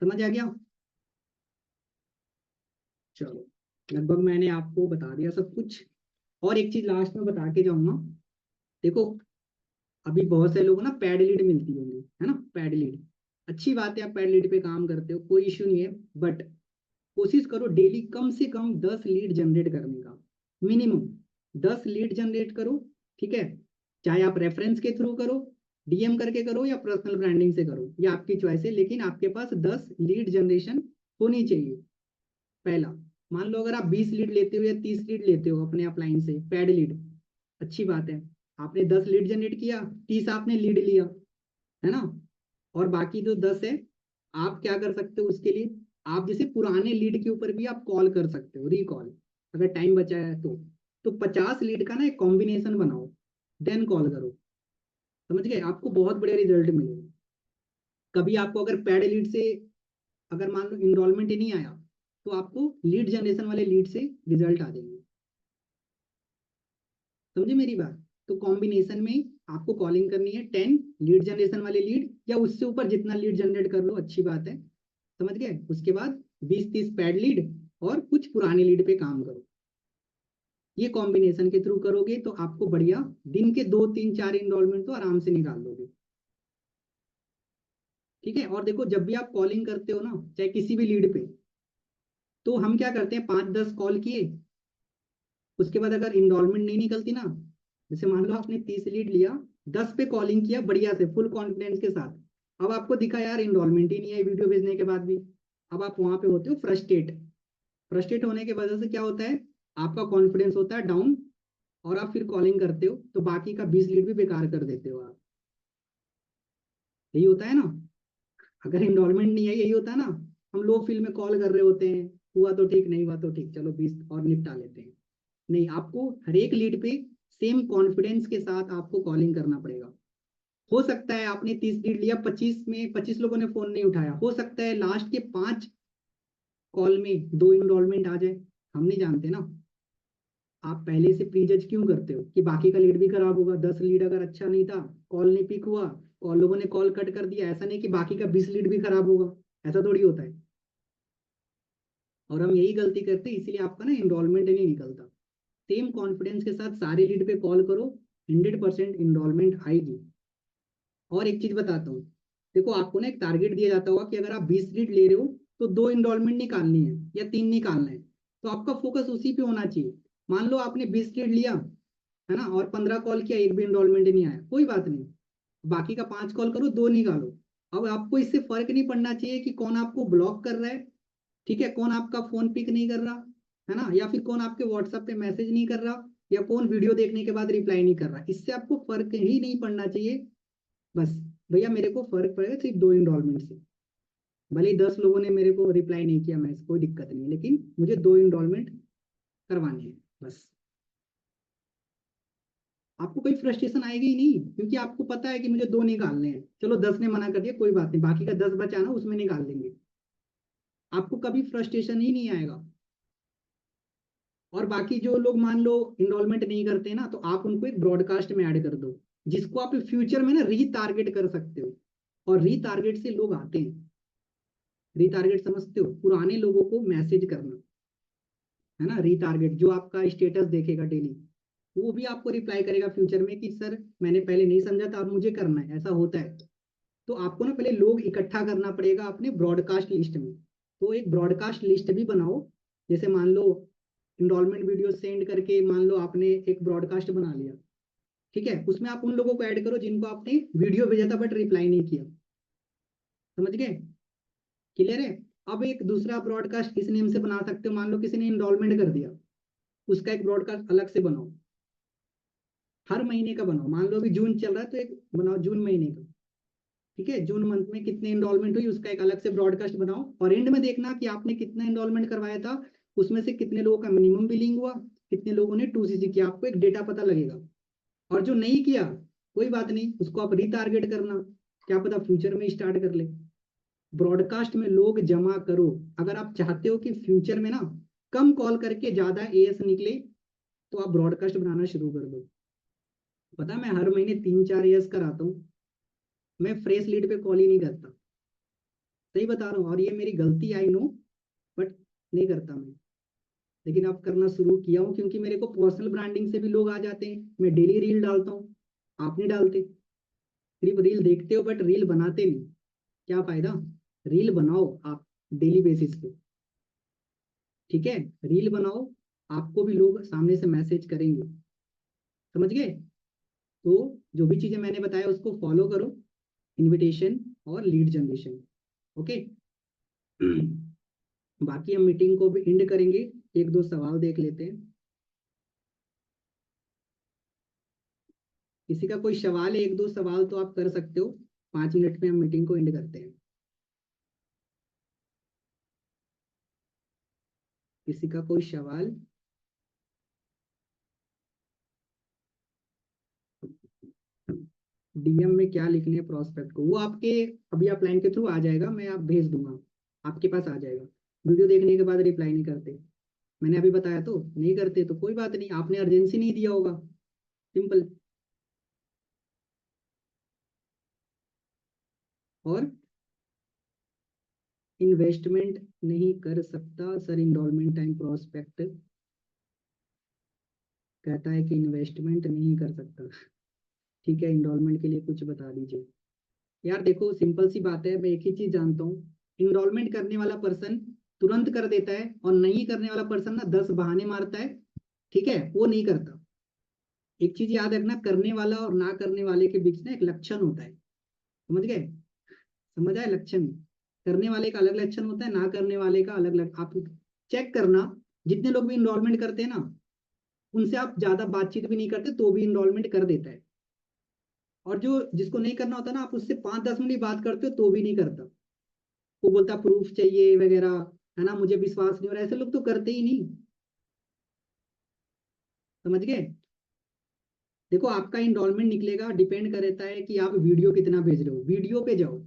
समझ आ गया? चलो, लगभग मैंने आपको बता दिया सब कुछ। और एक चीज लास्ट में बता के जाऊंगा। देखो, अभी बहुत से लोगों को ना पैड लीड मिलती होंगी, है ना, पैड लीड। अच्छी बात है, आप पैड लीड पे काम करते हो, कोई इश्यू नहीं है। बट कोशिश करो डेली कम से कम 10 लीड जनरेट करने का, मिनिमम 10 लीड जनरेट करो। ठीक है, चाहे आप रेफरेंस के थ्रू करो, डीएम करके करो, या पर्सनल ब्रांडिंग से करो, ये आपकी चॉइस है, लेकिन आपके पास 10 लीड जनरेशन होनी चाहिए। पहला, मान लो अगर आप 20 लीड लेते हो या 30 लीड लेते हो अपने अपलाइन से पैड लीड, अच्छी बात है, आपने 10 लीड जनरेट किया, 30 आपने लीड लिया, है ना, और बाकी जो 10 है, आप क्या कर सकते हो उसके लिए, आप जैसे पुराने लीड के ऊपर भी आप कॉल कर सकते हो, रिकॉल, अगर टाइम बचा है तो 50 लीड का ना एक कॉम्बिनेशन बनाओ, देन कॉल करो। समझ गए, आपको बहुत बढ़िया रिजल्ट मिलेगा। कभी आपको अगर पैड लीड से अगर मान लो इनरोलमेंट ही नहीं आया, तो आपको लीड जनरेशन वाले लीड से रिजल्ट आ जाएंगे। समझे मेरी बात? तो कॉम्बिनेशन में आपको कॉलिंग करनी है 10 लीड जनरेशन वाले लीड, या उससे ऊपर जितना लीड जनरेट कर लो, अच्छी बात है। समझ गए, उसके बाद 20 30 पैड लीड और कुछ पुराने लीड पे काम करो। ये कॉम्बिनेशन के थ्रू करोगे तो आपको बढ़िया दिन के 2 3 4 इनरोलमेंट तो आराम से निकाल दोगे। ठीक है, और देखो जब भी आप कॉलिंग करते हो ना, चाहे किसी भी लीड पे, तो हम क्या करते हैं, 5 10 कॉल किए, उसके बाद अगर इनरोलमेंट नहीं निकलती ना, जैसे मान लो आपने 30 लीड लिया, 10 पे कॉलिंग किया बढ़िया से फुल कॉन्फिडेंस के साथ, अब आपको दिखा यार इनरोलमेंट ही नहीं है वीडियो भेजने के बाद भी, अब आप वहां पे होते हो फ्रस्ट्रेट। फ्रस्ट्रेट होने की वजह से क्या होता है, आपका कॉन्फिडेंस होता है डाउन, और आप फिर कॉलिंग करते हो तो बाकी का 20 लीड भी बेकार कर देते हो आप। यही होता है ना, अगर इनरोलमेंट नहीं है, यही होता है ना, हम लो फील में कॉल कर रहे होते हैं, हुआ तो ठीक, नहीं हुआ तो ठीक, चलो 20 और निपटा लेते हैं। नहीं, आपको हर एक लीड पे सेम कॉन्फिडेंस के साथ आपको कॉलिंग करना पड़ेगा। हो सकता है आपने 30 लीड लिया, 25 में 25 लोगों ने फोन नहीं उठाया, हो सकता है लास्ट के 5 कॉल में 2 इनरोलमेंट आ जाए, हम नहीं जानते ना। आप पहले से प्री जज क्यों करते हो कि बाकी का लीड भी खराब होगा, 10 लीड अगर अच्छा नहीं था, कॉल नहीं पिक हुआ और लोगों ने कॉल कट कर दिया, ऐसा नहीं कि बाकी का 20 लीड भी खराब होगा, ऐसा थोड़ी होता है। और हम यही गलती करते हैं, इसीलिए आपका ना इनरोलमेंट नहीं निकलता। सेम कॉन्फिडेंस के साथ सारे लीड पे कॉल करो, 100% इनरोलमेंट आएगी। और एक चीज बताता हूँ, देखो आपको ना एक टारगेट दिया जाता होगा कि अगर आप 20 लीड ले रहे हो तो 2 इनरोलमेंट निकालनी है या 3 निकालना है, तो आपका फोकस उसी पे होना चाहिए। मान लो आपने 20 लीड लिया, है ना, और 15 कॉल किया, एक भी इनरोलमेंट नहीं आया, कोई बात नहीं, बाकी का 5 कॉल करो, 2 निकालो। अब आपको इससे फर्क नहीं पड़ना चाहिए कि कौन आपको ब्लॉक कर रहा है, ठीक है, कौन आपका फोन पिक नहीं कर रहा, है ना, या फिर कौन आपके व्हाट्सएप पे मैसेज नहीं कर रहा, या कौन वीडियो देखने के बाद रिप्लाई नहीं कर रहा, इससे आपको फर्क ही नहीं पड़ना चाहिए। बस भैया मेरे को फर्क पड़ेगा सिर्फ 2 इनरोलमेंट से, भले ही 10 लोगों ने मेरे को रिप्लाई नहीं किया, मैं कोई दिक्कत नहीं है, लेकिन मुझे 2 इनरोलमेंट करवाने हैं बस। आपको कोई फ्रस्ट्रेशन आएगी ही नहीं, क्योंकि आपको पता है कि मुझे 2 निकालने हैं, चलो 10 ने मना कर दिया, कोई बात नहीं, बाकी का 10 बचा ना, उसमें निकाल लेंगे। आपको कभी फ्रस्ट्रेशन ही नहीं आएगा। और बाकी जो लोग मान लो इनरोलमेंट नहीं करते ना, तो आप उनको एक ब्रॉडकास्ट में ऐड कर दो, जिसको आप फ्यूचर में ना रीटारगेट कर सकते हो, और रीटारगेट से लोग आते हैं। रीटारगेट समझते हो, पुराने लोगों को मैसेज करना, है ना, रीटारगेट, जो आपका स्टेटस देखेगा डेली, वो भी आपको रिप्लाई करेगा फ्यूचर में कि सर मैंने पहले नहीं समझा था, अब मुझे करना है, ऐसा होता है। तो आपको ना पहले लोग इकट्ठा करना पड़ेगा अपने ब्रॉडकास्ट लिस्ट में, तो एक ब्रॉडकास्ट लिस्ट भी बनाओ। जैसे मान लो इनरोलमेंट वीडियो सेंड करके मान लो आपने एक ब्रॉडकास्ट बना लिया, ठीक है, उसमें आप उन लोगों को ऐड करो जिनको आपने वीडियो भेजा था बट रिप्लाई नहीं किया। समझ गए? क्लियर है? अब एक दूसरा ब्रॉडकास्ट इस नेम से बना सकते हो, मान लो किसी ने इनरोलमेंट कर दिया, उसका एक ब्रॉडकास्ट अलग से बनाओ, हर महीने का बनाओ, मान लो अभी जून चल रहा है तो एक बनाओ जून महीने का। ठीक है, जून मंथ में कितने इनरोलमेंट हुई उसका एक अलग से ब्रॉडकास्ट बनाओ, और एंड में देखना कि आपने कितना इनरोलमेंट करवाया था, उसमें से कितने लोगों का मिनिमम बिलिंग हुआ, कितने लोगों ने 2CC किया, आपको एक डेटा पता लगेगा। और जो नहीं किया कोई बात नहीं, उसको आप रीटारगेट करना, क्या पता फ्यूचर में स्टार्ट कर ले। ब्रॉडकास्ट में लोग जमा करो। अगर आप चाहते हो कि फ्यूचर में ना कम कॉल करके ज्यादा एएस निकले, तो आप ब्रॉडकास्ट बनाना शुरू कर दो। पता है, मैं हर महीने 3-4 एएस कराता हूँ। मैं फ्रेश लीड पे कॉल ही नहीं करता, सही बता रहा हूँ, और ये मेरी गलती आई नो, बट नहीं करता मैं। लेकिन अब करना शुरू किया हूँ, क्योंकि मेरे को पर्सनल ब्रांडिंग से भी लोग आ जाते हैं। मैं डेली रील डालता हूँ, आप नहीं डालते, सिर्फ रील देखते हो बट रील बनाते नहीं। क्या फायदा, रील बनाओ आप डेली बेसिस पे, ठीक है, रील बनाओ, आपको भी लोग सामने से मैसेज करेंगे। समझ गए? तो जो भी चीजें मैंने बताया उसको फॉलो करो, इनविटेशन और लीड जनरेशन। ओके। बाकी हम मीटिंग को भी एंड करेंगे, एक दो सवाल देख लेते हैं। किसी का कोई सवाल है? एक दो सवाल तो आप कर सकते हो, 5 मिनट में हम मीटिंग को एंड करते हैं। किसी का कोई सवाल? डीएम में क्या लिखने हैं प्रोस्पेक्ट को, वो आपके अभी अपलाइन के थ्रू आ जाएगा, मैं आप भेज दूंगा, आपके पास आ जाएगा। वीडियो देखने के बाद रिप्लाई नहीं करते, मैंने अभी बताया तो नहीं करते, तो कोई बात नहीं, आपने अर्जेंसी नहीं दिया होगा, सिंपल। और इन्वेस्टमेंट नहीं कर सकता सर, इनरोलमेंट टाइम प्रोस्पेक्ट कहता है कि इन्वेस्टमेंट नहीं कर सकता। ठीक है, इनरोलमेंट के लिए कुछ बता दीजिए। यार देखो, सिंपल सी बात है, मैं एक ही चीज जानता हूँ, इनरोलमेंट करने वाला पर्सन तुरंत कर देता है, और नहीं करने वाला पर्सन ना 10 बहाने मारता है, ठीक है, वो नहीं करता। एक चीज याद रखना, करने वाला और ना करने वाले के बीच ना एक लक्षण होता है, समझ गए? समझ आए लक्षण? करने वाले का अलग लक्षण होता है, ना करने वाले का अलग आप चेक करना। जितने लोग भी इनरोलमेंट करते हैं ना, उनसे आप ज्यादा बातचीत भी नहीं करते तो भी इनरोलमेंट कर देता है। और जो जिसको नहीं करना होता ना, आप उससे 5-10 मिनट बात करते हो तो भी नहीं करता, वो बोलता प्रूफ चाहिए वगैरह, है ना, मुझे विश्वास नहीं हो रहा, ऐसे लोग तो करते ही नहीं। समझ गए? देखो, आपका इनरोलमेंट निकलेगा, डिपेंड करता है कि आप वीडियो कितना भेज रहे हो, वीडियो पे जाओ।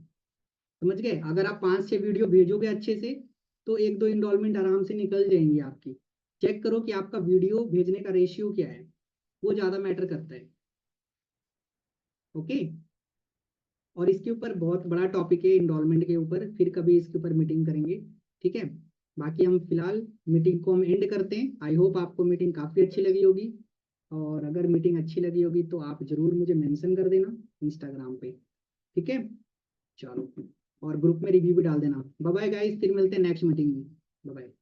समझ गए? अगर आप 5-6 वीडियो भेजोगे अच्छे से, तो एक दो इनरोलमेंट आराम से निकल जाएंगी आपकी। चेक करो कि आपका वीडियो भेजने का रेशियो क्या है, वो ज्यादा मैटर करता है। ओके। और इसके ऊपर बहुत बड़ा टॉपिक है इनरोलमेंट के ऊपर, फिर कभी इसके ऊपर मीटिंग करेंगे, ठीक है। बाकी हम फिलहाल मीटिंग को हम एंड करते हैं। आई होप आपको मीटिंग काफ़ी अच्छी लगी होगी, और अगर मीटिंग अच्छी लगी होगी तो आप जरूर मुझे मेंशन कर देना इंस्टाग्राम पे, ठीक है। चलो, और ग्रुप में रिव्यू भी डाल देना। बाय बाय गाइस, फिर मिलते हैं नेक्स्ट मीटिंग में। Bye bye.